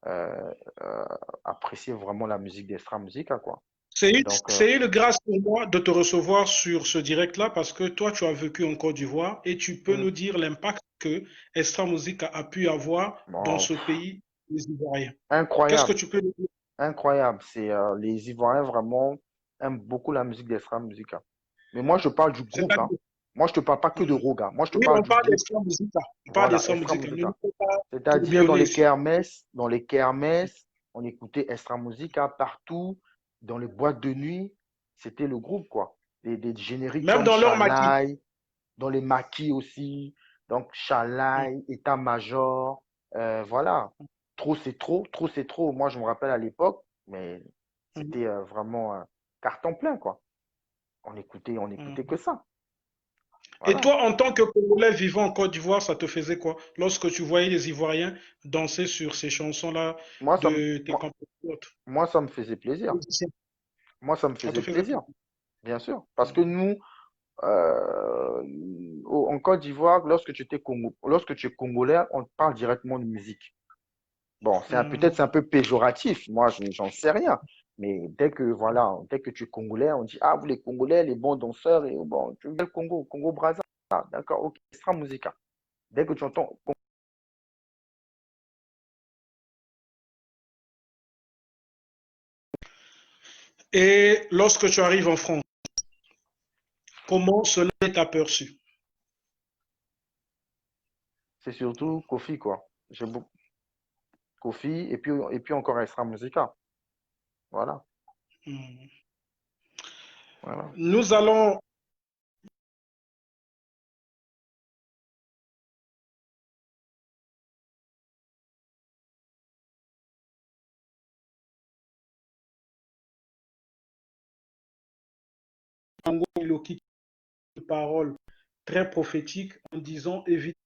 A: euh, euh, appréciaient vraiment la musique d'Extra Musica, quoi. Donc,
B: C'est une grâce pour moi de te recevoir sur ce direct-là parce que toi, tu as vécu en Côte d'Ivoire et tu peux
A: hum,
B: nous dire l'impact que Extra Music a pu avoir dans
A: bon,
B: ce pays des Ivoiriens. Qu'est-ce que
A: incroyable.
B: tu peux nous dire?
A: Incroyable. C'est les Ivoiriens vraiment aiment beaucoup la musique d'Extra Musica. Mais moi, je parle du groupe, hein.
B: C'est-à-dire,
A: Moi, je te parle pas que de
B: Mhm.
A: Roga. Moi, je te
B: oui,
A: parle
B: on
A: du
B: parle
A: groupe.
B: d'Extra Music, on parle
A: Voilà,
B: d'Extra
A: Extra
B: Music. Ne nous
A: Musica.
B: fais pas
A: C'est-à-dire
B: tourbillonner ici.
A: dans les kermesses, on écoutait Extra Musica partout, dans les boîtes de nuit, c'était le groupe, quoi. Des génériques
B: Même
A: comme
B: dans leur maquis.
A: Shalai, dans les maquis aussi. Donc,
B: Mhm.
A: Shalai, État-major, voilà. Trop c'est trop. Moi, je me rappelle à l'époque, mais
B: Mhm.
A: c'était vraiment carton plein, quoi. On écoutait
B: Mhm.
A: que ça.
B: Et
A: Voilà.
B: toi, en tant que Congolais vivant en Côte d'Ivoire, ça te faisait quoi lorsque tu voyais les Ivoiriens danser sur ces chansons-là
A: Moi,
B: de tes compatriotes?
A: moi, ça me faisait plaisir. Moi, ça me
B: Ça te
A: faisait
B: faisait
A: plaisir,
B: plaisir.
A: bien sûr. Parce que nous, en Côte d'Ivoire, lorsque tu es congolais, on te parle directement de musique. Bon, peut-être
B: Mhm.
A: c'est un peu péjoratif, moi j'en sais rien. Mais voilà, dès que tu es congolais, on dit, ah, vous les Congolais, les bons danseurs, et bon, tu viens le Congo, Congo Brazza, ah, d'accord, ok, Extra Musica. Dès que tu entends,
B: Et lorsque tu arrives en France, comment cela est aperçu?
A: c'est surtout Kofi, quoi. J'ai beaucoup Kofi, et puis encore Extra Musica. Voilà,
B: Mhm.
A: voilà.
B: Nous allons Congo Iloki une parole très prophétique en disant évite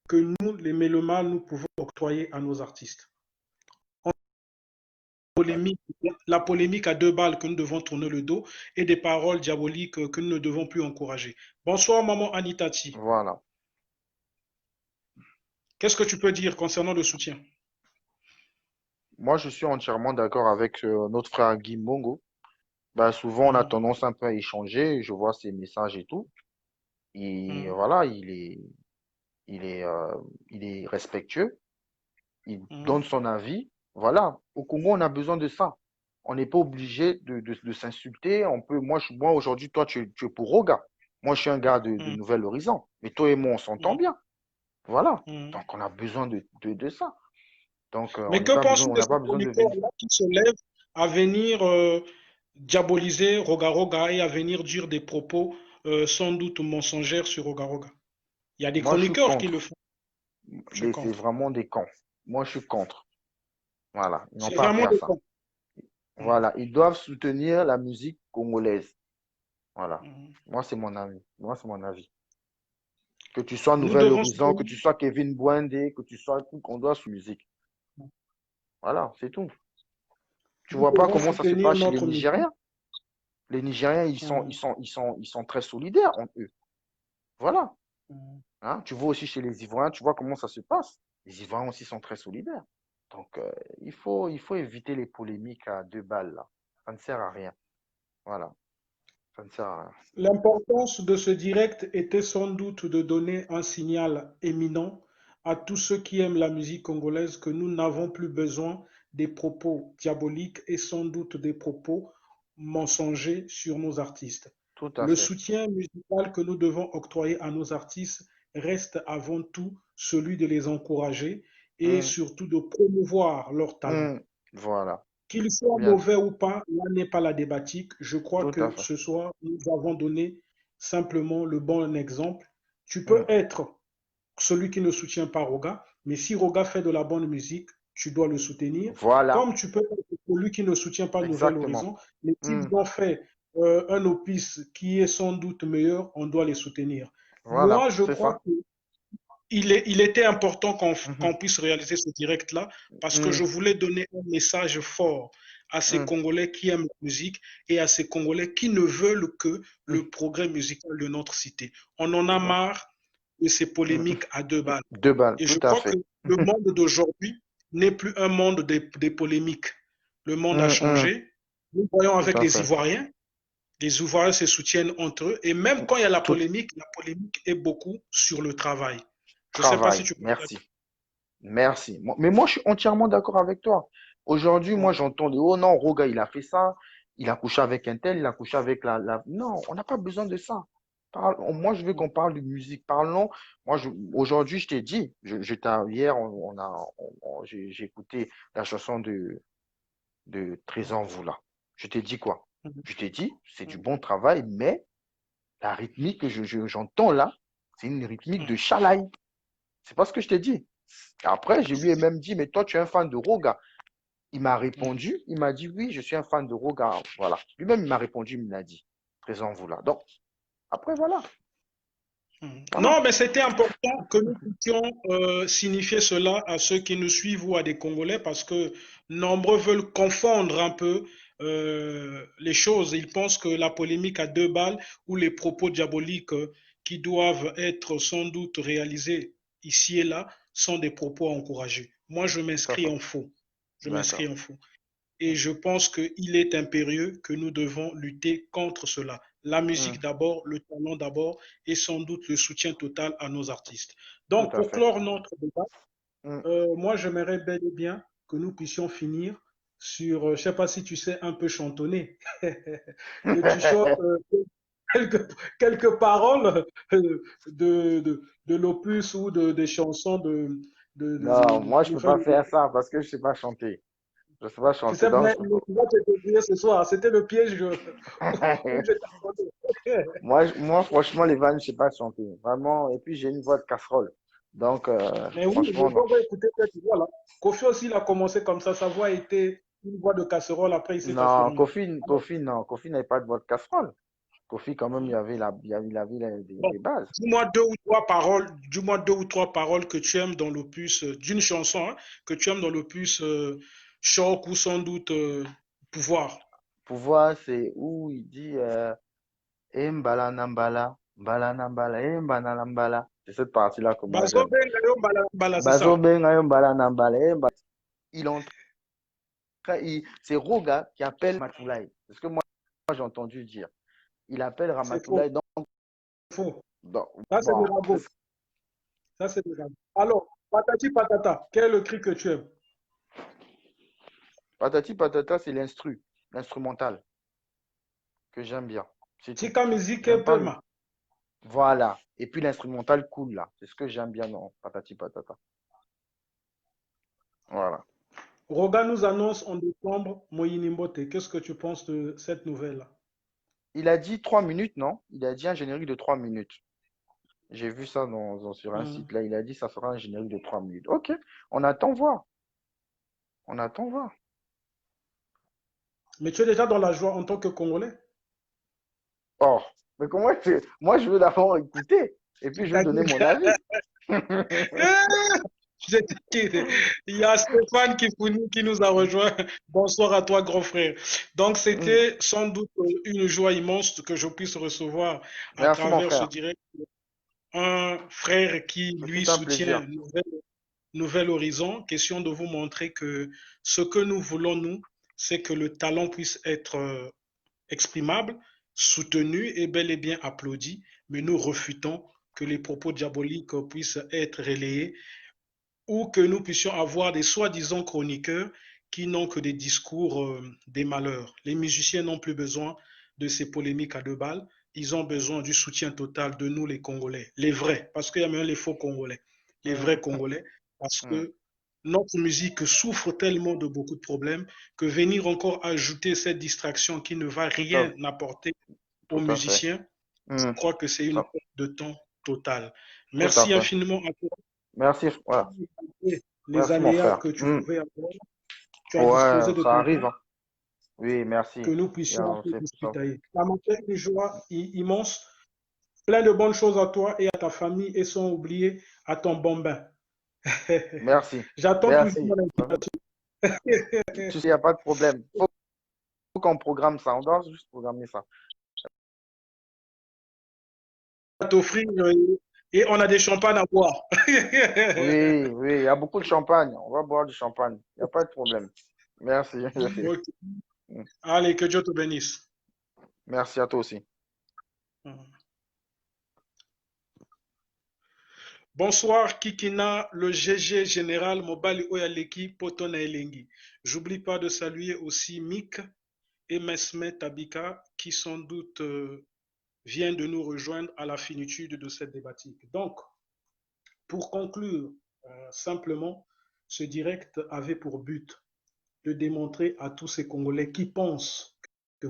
B: que nous, les mélomanes, nous pouvons octroyer à nos artistes. Polémique, la polémique à deux balles que nous devons tourner le dos et des paroles diaboliques que nous ne devons plus encourager. Bonsoir, maman Anitati.
A: Voilà.
B: Qu'est-ce que tu peux dire concernant le soutien?
A: Moi, je suis entièrement d'accord avec notre frère Guy Mongo. Bah, souvent, on a
B: Mhm.
A: tendance un peu à échanger, je vois ses messages et tout. Et
B: Mhm.
A: voilà, il est, il est respectueux, il
B: Mhm.
A: donne son avis. Voilà, au Congo, on a besoin de ça. On n'est pas obligé de s'insulter. On peut, moi aujourd'hui, toi, tu es pour Roga. Moi, je suis un gars de
B: Mhm.
A: Nouvel Horizon. Mais toi et moi, on s'entend
B: Mhm.
A: bien. Voilà.
B: Mhm.
A: Donc, on a besoin de ça. Donc,
B: Mais que
A: on
B: penses-tu de
A: n'a
B: ces
A: pas besoin de venir.
B: chroniqueurs-là qui se lèvent à venir diaboliser Roga Roga et à venir dire des propos sans doute mensongers sur Roga Roga? Il y a des
A: Moi, je suis
B: chroniqueurs qui le
A: contre.
B: font. Je suis
A: C'est
B: contre.
A: vraiment des cons. Moi, je suis contre. Voilà. Ils n'ont
B: C'est
A: pas à
B: vraiment
A: faire
B: des
A: ça.
B: cons. Mhm.
A: Voilà. Ils doivent soutenir la musique congolaise. Voilà.
B: Mhm.
A: Moi, c'est mon avis. Moi, c'est mon avis. Que tu sois
B: Nous
A: Nouvel
B: devons
A: Horizon, que
B: soutenir,
A: tu sois Kevin Boindé, que tu sois tout, qu'on doit sous musique. Voilà, c'est tout. Tu
B: nous
A: vois pas
B: devons
A: comment ça se
B: soutenir
A: passe chez les
B: notre musique.
A: Nigériens? Les Nigériens,
B: Mhm.
A: ils sont très solidaires entre eux. Voilà.
B: Mhm.
A: Hein? Tu vois aussi chez les Ivoiriens, tu vois comment ça se passe. Les Ivoiriens aussi sont très solidaires. Donc, il faut éviter les polémiques à deux balles, là. Ça ne sert à rien. Voilà. Ça ne sert à rien.
B: L'importance de ce direct était sans doute de donner un signal éminent à tous ceux qui aiment la musique congolaise que nous n'avons plus besoin des propos diaboliques et sans doute des propos mensongers sur nos artistes.
A: Tout à
B: Le
A: fait.
B: soutien musical que nous devons octroyer à nos artistes reste avant tout celui de les encourager et
A: Hum,
B: surtout de promouvoir leur talent.
A: voilà.
B: Qu'il soit
A: Bien.
B: mauvais ou pas, là n'est pas la débatique. Je crois
A: Tout à
B: que
A: fait.
B: ce soir, nous avons donné simplement le bon exemple. Tu peux
A: Hum.
B: être celui qui ne soutient pas Roga, mais si Roga fait de la bonne musique, tu dois le soutenir.
A: Voilà.
B: Comme tu peux être celui qui ne soutient pas Nouvel
A: Exactement.
B: Horizon, mais s'ils
A: Hum.
B: ont fait un opus qui est sans doute meilleur, on doit les soutenir. Moi,
A: Voilà.
B: je
A: C'est
B: crois
A: ça.
B: que il était important
A: Mhm.
B: qu'on puisse réaliser ce direct-là parce que je
A: Hum,
B: voulais donner un message fort à ces
A: hum,
B: Congolais qui aiment la musique et à ces Congolais qui ne veulent que
A: hum.
B: le progrès musical de notre cité. On en a
A: Tout à fait.
B: marre de ces
A: Hum,
B: polémiques à deux balles.
A: Deux balles.
B: Et je
A: Tout à
B: crois que
A: fait.
B: le monde d'aujourd'hui n'est plus un monde des polémiques. Le monde a
A: Hum.
B: changé. Nous voyons
A: Tout
B: avec
A: à fait.
B: les Ivoiriens se soutiennent entre eux et même quand il y a
A: Tout
B: la polémique est beaucoup sur le travail. Je ne sais pas si
A: travail.
B: tu
A: Merci. Merci. Mais moi, je suis entièrement d'accord avec toi. Aujourd'hui, moi,
B: partages.
A: j'entends des, oh non, Roga, il a fait ça, il a couché avec un tel, il a couché avec Non, on n'a pas besoin de ça. Moi, je veux qu'on parle de musique. Parlons. Aujourd'hui, je t'ai dit, hier, j'ai écouté la chanson de Trésor Voula. Je t'ai dit quoi? Je t'ai dit, c'est du bon travail, mais la rythmique que j'entends là, c'est une rythmique de chalaï. C'est pas ce que je t'ai dit. Après, je lui ai même dit, mais toi, tu es un fan de Roga. Il m'a répondu, il m'a dit, oui, je suis un fan de Roga. Voilà. Lui-même, il m'a répondu, il me l'a dit. Présent, vous là. Donc, après, voilà. Voilà.
B: Non, mais c'était important que nous puissions signifier cela à ceux qui nous suivent ou à des Congolais parce que nombreux veulent confondre un peu les choses. Ils pensent que la polémique à deux balles ou les propos diaboliques qui doivent être sans doute réalisés ici et là sont des propos à encourager. Moi, je
A: Tout à
B: m'inscris
A: fait.
B: en faux. Je m'inscris
A: D'accord.
B: en faux. Et je pense qu'il est impérieux que nous devons lutter contre cela. La
A: Hum,
B: musique d'abord, le talent d'abord, et sans doute le soutien total à nos artistes.
A: tout
B: Donc,
A: à
B: pour
A: fait.
B: clore notre débat,
A: Hum.
B: moi, j'aimerais bel et bien que nous puissions finir sur, je ne sais pas si tu sais un peu chantonner, que tu chantes quelques, quelques paroles de l'opus ou des chansons
A: Non, moi, je peux
B: Nouvelle.
A: pas faire ça parce que je sais pas chanter. Je sais pas
B: Tu
A: chanter,
B: sais,
A: donc
B: mais
A: je peux
B: tu vas te débrouiller ce soir. C'était le piège où
A: pas.
B: je t'attendais.
A: Moi, franchement, les vannes, je sais pas chanter. Vraiment. Et puis, j'ai une voix de casserole. Donc,
B: Mais oui, le
A: franchement, non.
B: on va écouter cette voix-là. Kofi aussi, il a commencé comme ça. Sa voix était une voix de casserole. Après, il s'est
A: Non,
B: transformé.
A: Non. Kofi n'avait pas de voix de casserole. Kofi, quand même, il avait
B: Bon,
A: des bases.
B: dis-moi deux ou trois paroles, dis-moi deux ou trois paroles que tu aimes dans l'opus d'une chanson, hein, que tu aimes dans l'opus Choc ou sans doute Pouvoir.
A: Pouvoir, c'est où il dit Mbala Nambala, Mbala Nambala, Mbala Nambala. C'est cette partie-là que moi
B: Bazo
A: j'aime.
B: Benga Yo Mbala Mbala, c'est
A: Bazo
B: ça.
A: Benga Mbala Nambala, Il est en c'est Roga qui appelle Matulaï. C'est ce que moi j'ai entendu dire. Il appelle
B: C'est faux,
A: Ramatoulaye.
B: faux.
A: Donc,
B: Ça, c'est le
A: bon,
B: ragot. Ça, c'est le ragot. Alors, patati patata, quel est le cri que tu aimes?
A: patati patata, c'est l'instrumental que j'aime bien. C'est tout.
B: Tika musique
A: J'aime pas le.
B: pema.
A: Voilà. Et puis l'instrumental cool là. C'est ce que j'aime bien dans patati patata. Voilà.
B: Roga nous annonce en décembre Moyini Mbote. Qu'est-ce que tu penses de cette nouvelle-là?
A: Il a dit 3 minutes, non? Il a dit un générique de 3 minutes. J'ai vu ça sur un
B: Hmm.
A: site là. Il a dit ça sera un générique de 3 minutes. Ok. On attend voir. On attend voir.
B: Mais tu es déjà dans la joie en tant que Congolais?
A: Oh. Mais comment tu. Moi, je veux d'abord écouter. Et puis, je veux donner mon avis.
B: Je t'inquiète. Il y a Stéphane qui nous a rejoint. Bonsoir à toi, grand frère. Donc,
A: Mm.
B: c'était sans doute une joie immense que je puisse recevoir à
A: Merci, mon
B: travers ce
A: frère.
B: direct un frère qui,
A: Ce
B: lui,
A: fut un plaisir.
B: soutient Nouvel Horizon. Question de vous montrer que ce que nous voulons, nous, c'est que le talent puisse être exprimable, soutenu et bel et bien applaudi, mais nous refutons que les propos diaboliques puissent être relayés ou que nous puissions avoir des soi-disant chroniqueurs qui n'ont que des discours des malheurs. Les musiciens n'ont plus besoin de ces polémiques à deux balles. Ils ont besoin du soutien total de nous, les Congolais, les vrais, parce qu'il y a même les faux Congolais, les vrais
A: Mm.
B: Congolais, parce
A: Mm.
B: que notre musique souffre tellement de beaucoup de problèmes que venir encore ajouter cette distraction qui ne va rien
A: Ça,
B: apporter aux
A: tout à fait.
B: musiciens, je
A: Mm.
B: crois que c'est une
A: Ça,
B: perte de temps totale.
A: tout à
B: Merci
A: fait.
B: infiniment à toi.
A: Merci. Voilà.
B: Les
A: Merci, mon
B: aléas
A: frère.
B: que tu
A: Mm.
B: pouvais avoir, tu as
A: Ouais,
B: disposé de
A: ça
B: ton
A: arrive,
B: temps,
A: hein. Oui,
B: que
A: merci.
B: nous puissions un peu
A: C'est ça.
B: discuter. Ça m'a fait une joie immense. Plein de bonnes choses à toi et à ta famille et sans oublier à ton bambin.
A: Merci.
B: J'attends toujours
A: Merci.
B: mon invitation.
A: Tu sais, il n'y a pas de problème. Faut qu'on programme ça. On doit juste programmer ça.
B: À t'offrir et on a des champagnes à boire.
A: Oui, oui, il y a beaucoup de champagne. On va boire du champagne. Il n'y a pas de problème. Merci.
B: Ok. Allez, que Dieu te bénisse.
A: Merci à toi aussi.
B: Bonsoir Kikina, le GG général Mobali Oyaleki Potona Elengi. J'oublie pas de saluer aussi Mick et Mesmet Tabika qui sans doute vient de nous rejoindre à la finitude de cette débatique. Donc, pour conclure, simplement, ce direct avait pour but de démontrer à tous ces Congolais qui pensent que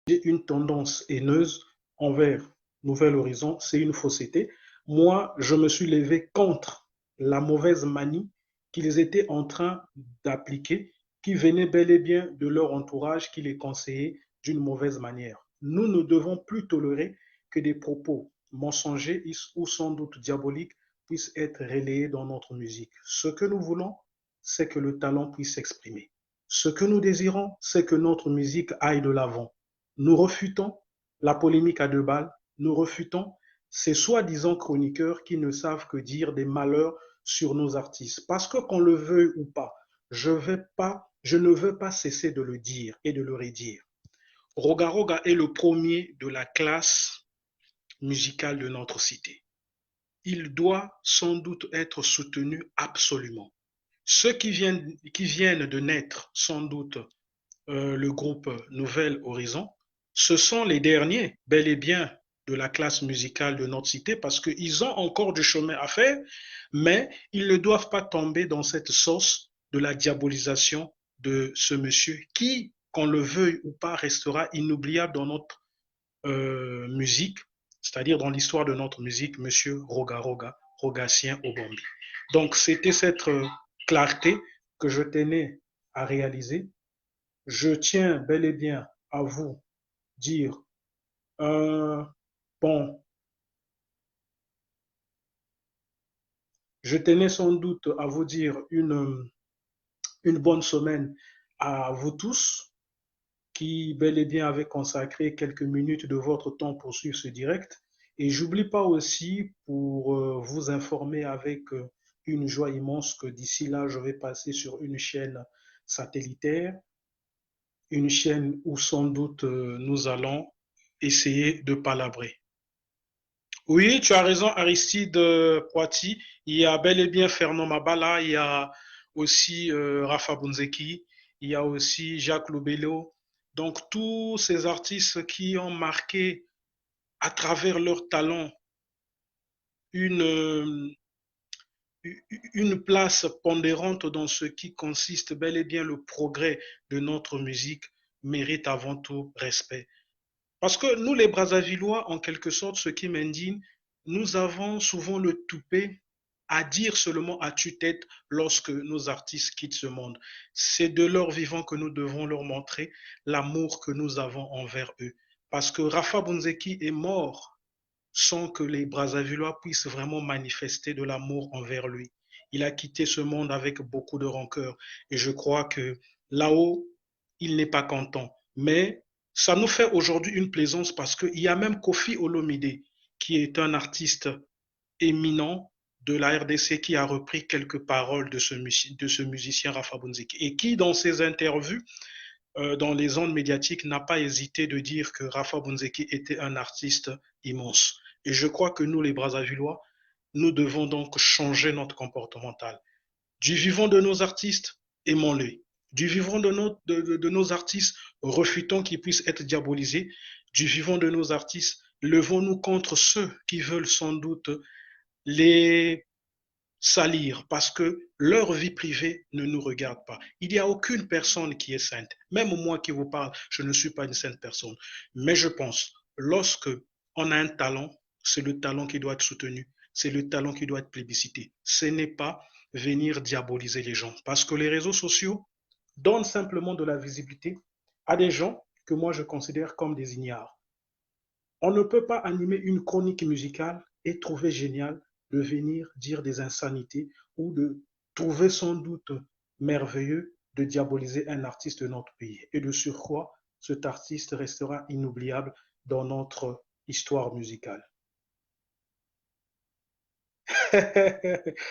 B: j'ai une tendance haineuse envers Nouvel Horizon, c'est une fausseté. Moi, je me suis levé contre la mauvaise manie qu'ils étaient en train d'appliquer, qui venait bel et bien de leur entourage qui les conseillait d'une mauvaise manière. Nous ne devons plus tolérer que des propos mensongers ou sans doute diaboliques puissent être relayés dans notre musique. Ce que nous voulons, c'est que le talent puisse s'exprimer. Ce que nous désirons, c'est que notre musique aille de l'avant. Nous refutons la polémique à deux balles, nous refutons ces soi-disant chroniqueurs qui ne savent que dire des malheurs sur nos artistes. Parce que qu'on le veuille ou pas, je ne veux pas cesser de le dire et de le redire. Roga Roga est le premier de la classe musicale de notre cité. Il doit sans doute être soutenu absolument. Ceux qui viennent de naître, sans doute, le groupe Nouvel Horizon, ce sont les derniers, bel et bien, de la classe musicale de notre cité, parce qu'ils ont encore du chemin à faire, mais ils ne doivent pas tomber dans cette sauce de la diabolisation de ce monsieur qui, qu'on le veuille ou pas, restera inoubliable dans notre musique, c'est-à-dire dans l'histoire de notre musique, monsieur Roga Roga, Rogatien Obambi. Donc, c'était cette clarté que je tenais à réaliser. Je tiens bel et bien à vous dire bon, je tenais sans doute à vous dire une bonne semaine à vous tous qui bel et bien avez consacré quelques minutes de votre temps pour suivre ce direct. Et j'oublie pas aussi pour vous informer avec une joie immense que d'ici là, je vais passer sur une chaîne satellitaire, une chaîne où sans doute nous allons essayer de palabrer. Oui, tu as raison, Aristide Poiti. Il y a bel et bien Fernand Mabala, il y a aussi Rafa Bunzeki, il y a aussi Jacques Lobello. Donc, tous ces artistes qui ont marqué à travers leur talent une, une place pondérante dans ce qui consiste bel et bien le progrès de notre musique mérite avant tout respect. Parce que nous, les Brazzavillois, en quelque sorte, ce qui m'indigne, nous avons souvent le toupet à dire seulement à tue-tête lorsque nos artistes quittent ce monde. C'est de leur vivant que nous devons leur montrer l'amour que nous avons envers eux. Parce que Rafa Bunzeki est mort sans que les Brazzavillois puissent vraiment manifester de l'amour envers lui. Il a quitté ce monde avec beaucoup de rancœur. Et je crois que là-haut, il n'est pas content. Mais ça nous fait aujourd'hui une plaisance parce qu'il y a même Kofi Olomide, qui est un artiste éminent de la RDC, qui a repris quelques paroles de ce musicien Rafa Bunzeki et qui, dans ses interviews, dans les ondes médiatiques, n'a pas hésité de dire que Rafa Bunzeki était un artiste immense. Et je crois que nous, les Brazzavillois, nous devons donc changer notre comportemental. Du vivant de nos artistes, aimons-les. Du vivant de nos artistes, refutons qu'ils puissent être diabolisés. Du vivant de nos artistes, levons-nous contre ceux qui veulent sans doute les salir parce que leur vie privée ne nous regarde pas. Il n'y a aucune personne qui est sainte. Même moi qui vous parle, je ne suis pas une sainte personne. Mais je pense, lorsque on a un talent, c'est le talent qui doit être soutenu. C'est le talent qui doit être plébiscité. Ce n'est pas venir diaboliser les gens. Parce que les réseaux sociaux donnent simplement de la visibilité à des gens que moi je considère comme des ignares. On ne peut pas animer une chronique musicale et trouver génial de venir dire des insanités ou de trouver sans doute merveilleux de diaboliser un artiste de notre pays. Et de surcroît, cet artiste restera inoubliable dans notre histoire musicale.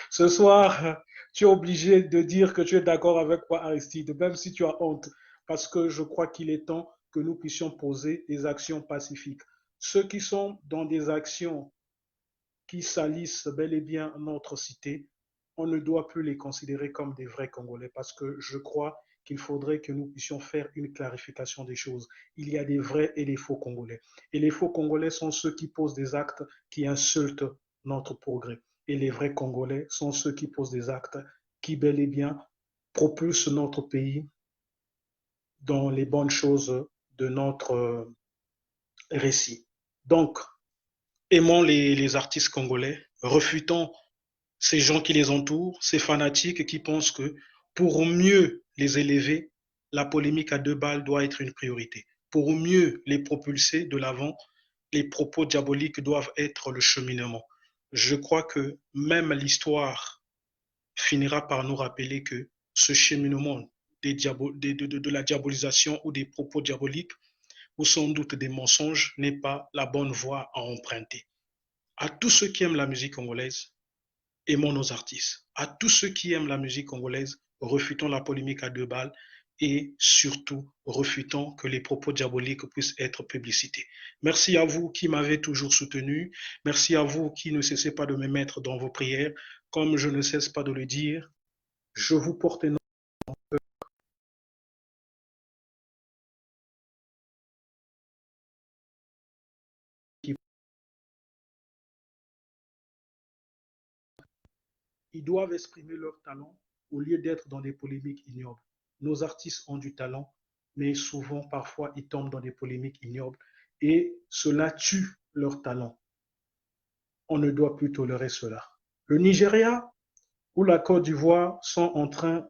B: Ce soir, tu es obligé de dire que tu es d'accord avec moi, Aristide, même si tu as honte, parce que je crois qu'il est temps que nous puissions poser des actions pacifiques. Ceux qui sont dans des actions qui salissent bel et bien notre cité, on ne doit plus les considérer comme des vrais Congolais parce que je crois qu'il faudrait que nous puissions faire une clarification des choses. Il y a des vrais et des faux Congolais. Et les faux Congolais sont ceux qui posent des actes qui insultent notre progrès. Et les vrais Congolais sont ceux qui posent des actes qui bel et bien propulsent notre pays dans les bonnes choses de notre récit. Donc, aimons les artistes congolais, refutons ces gens qui les entourent, ces fanatiques qui pensent que pour mieux les élever, la polémique à deux balles doit être une priorité. Pour mieux les propulser de l'avant, les propos diaboliques doivent être le cheminement. Je crois que même l'histoire finira par nous rappeler que ce cheminement de la diabolisation ou des propos diaboliques ou sans doute des mensonges n'est pas la bonne voie à emprunter. À tous ceux qui aiment la musique congolaise, aimons nos artistes. À tous ceux qui aiment la musique congolaise, refutons la polémique à deux balles et surtout refutons que les propos diaboliques puissent être publicités. Merci à vous qui m'avez toujours soutenu. Merci à vous qui ne cessez pas de me mettre dans vos prières. Comme je ne cesse pas de le dire, je vous porte un ils doivent exprimer leur talent au lieu d'être dans des polémiques ignobles. Nos artistes ont du talent, mais souvent, parfois, ils tombent dans des polémiques ignobles et cela tue leur talent. On ne doit plus tolérer cela. Le Nigeria ou la Côte d'Ivoire sont en train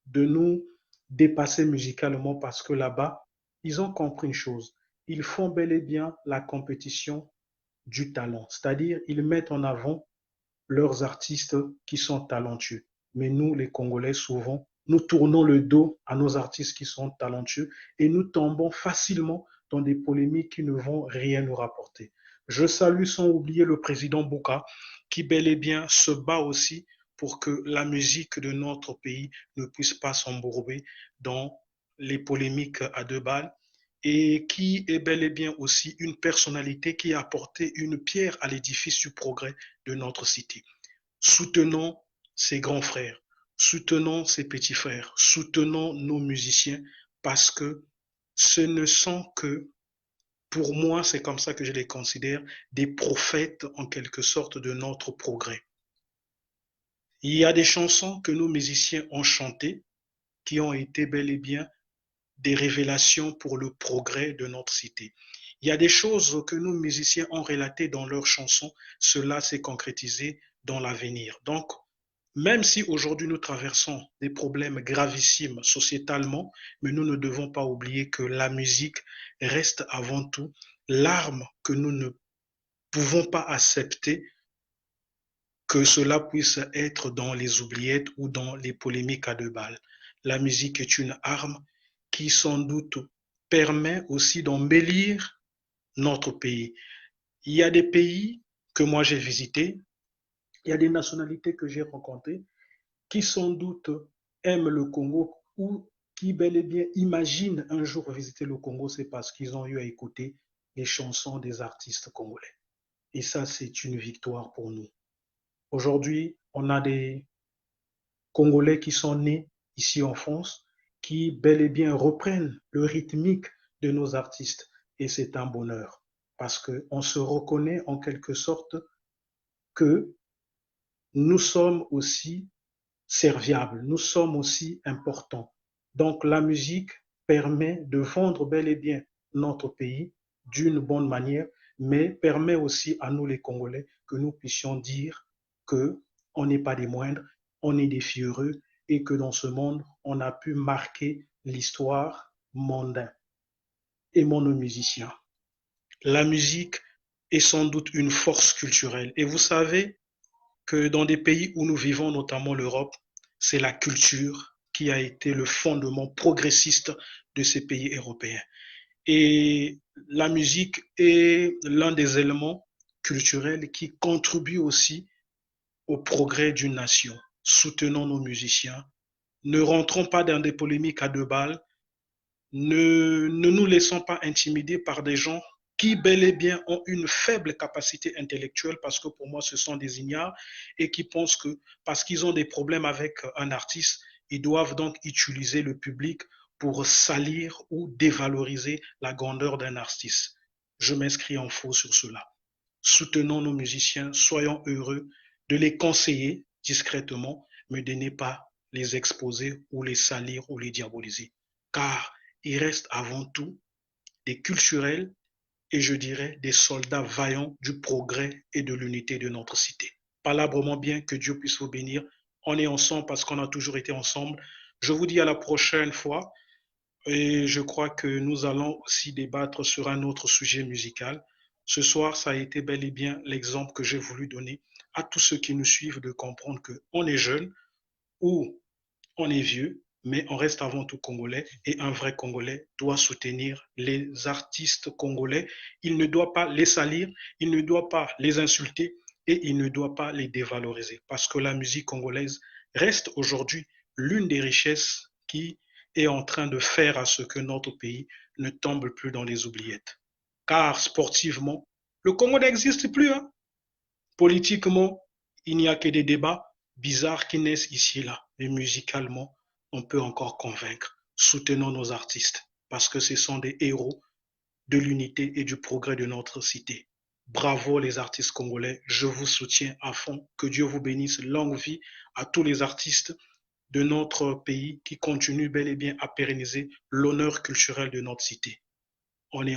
B: de nous dépasser musicalement parce que là-bas, ils ont compris une chose. Ils font bel et bien la compétition du talent, c'est-à-dire ils mettent en avant leurs artistes qui sont talentueux. Mais nous, les Congolais, souvent, nous tournons le dos à nos artistes qui sont talentueux et nous tombons facilement dans des polémiques qui ne vont rien nous rapporter. Je salue sans oublier le président Bouka qui bel et bien se bat aussi pour que la musique de notre pays ne puisse pas s'embourber dans les polémiques à deux balles et qui est bel et bien aussi une personnalité qui a apporté une pierre à l'édifice du progrès de notre cité. Soutenons ses grands frères, soutenons ses petits frères, soutenons nos musiciens parce que ce ne sont que, pour moi, c'est comme ça que je les considère, des prophètes en quelque sorte de notre progrès. Il y a des chansons que nos musiciens ont chantées qui ont été bel et bien des révélations pour le progrès de notre cité. Il y a des choses que nos musiciens ont relatées dans leurs chansons, cela s'est concrétisé dans l'avenir. Donc, même si aujourd'hui nous traversons des problèmes gravissimes sociétalement, mais nous ne devons pas oublier que la musique reste avant tout l'arme que nous ne pouvons pas accepter que cela puisse être dans les oubliettes ou dans les polémiques à deux balles. La musique est une arme qui sans doute permet aussi d'embellir notre pays. Il y a des pays que moi j'ai visités, il y a des nationalités que j'ai rencontrées qui sans doute aiment le Congo ou qui bel et bien imaginent un jour visiter le Congo, c'est parce qu'ils ont eu à écouter les chansons des artistes congolais. Et ça, c'est une victoire pour nous. Aujourd'hui, on a des Congolais qui sont nés ici en France, qui bel et bien reprennent le rythmique de nos artistes. Et c'est un bonheur, parce qu'on se reconnaît en quelque sorte que nous sommes aussi serviables, nous sommes aussi importants. Donc la musique permet de vendre bel et bien notre pays d'une bonne manière, mais permet aussi à nous les Congolais que nous puissions dire que on n'est pas des moindres, on est des fiéreux et que dans ce monde, on a pu marquer l'histoire mondaine. Aimons nos musiciens. La musique est sans doute une force culturelle. Et vous savez que dans des pays où nous vivons, notamment l'Europe, c'est la culture qui a été le fondement progressiste de ces pays européens. Et la musique est l'un des éléments culturels qui contribue aussi au progrès d'une nation. Soutenons nos musiciens. Ne rentrons pas dans des polémiques à deux balles. Ne nous laissons pas intimider par des gens qui bel et bien ont une faible capacité intellectuelle, parce que pour moi ce sont des ignares, et qui pensent que parce qu'ils ont des problèmes avec un artiste, ils doivent donc utiliser le public pour salir ou dévaloriser la grandeur d'un artiste. Je m'inscris en faux sur cela. Soutenons nos musiciens, soyons heureux de les conseiller discrètement, mais de ne pas les exposer ou les salir ou les diaboliser. Car ils restent avant tout des culturels et je dirais des soldats vaillants du progrès et de l'unité de notre cité. Palabrement bien, que Dieu puisse vous bénir. On est ensemble parce qu'on a toujours été ensemble. Je vous dis à la prochaine fois et je crois que nous allons aussi débattre sur un autre sujet musical. Ce soir, ça a été bel et bien l'exemple que j'ai voulu donner à tous ceux qui nous suivent de comprendre qu'on est jeune ou on est vieux, mais on reste avant tout congolais et un vrai Congolais doit soutenir les artistes congolais. Il ne doit pas les salir, il ne doit pas les insulter et il ne doit pas les dévaloriser parce que la musique congolaise reste aujourd'hui l'une des richesses qui est en train de faire à ce que notre pays ne tombe plus dans les oubliettes. Car sportivement, le Congo n'existe plus. Hein. Politiquement, il n'y a que des débats bizarres qui naissent ici et là. Mais musicalement, on peut encore convaincre. Soutenons nos artistes parce que ce sont des héros de l'unité et du progrès de notre cité. Bravo les artistes congolais, je vous soutiens à fond. Que Dieu vous bénisse. Longue vie à tous les artistes de notre pays qui continuent bel et bien à pérenniser l'honneur culturel de notre cité. On est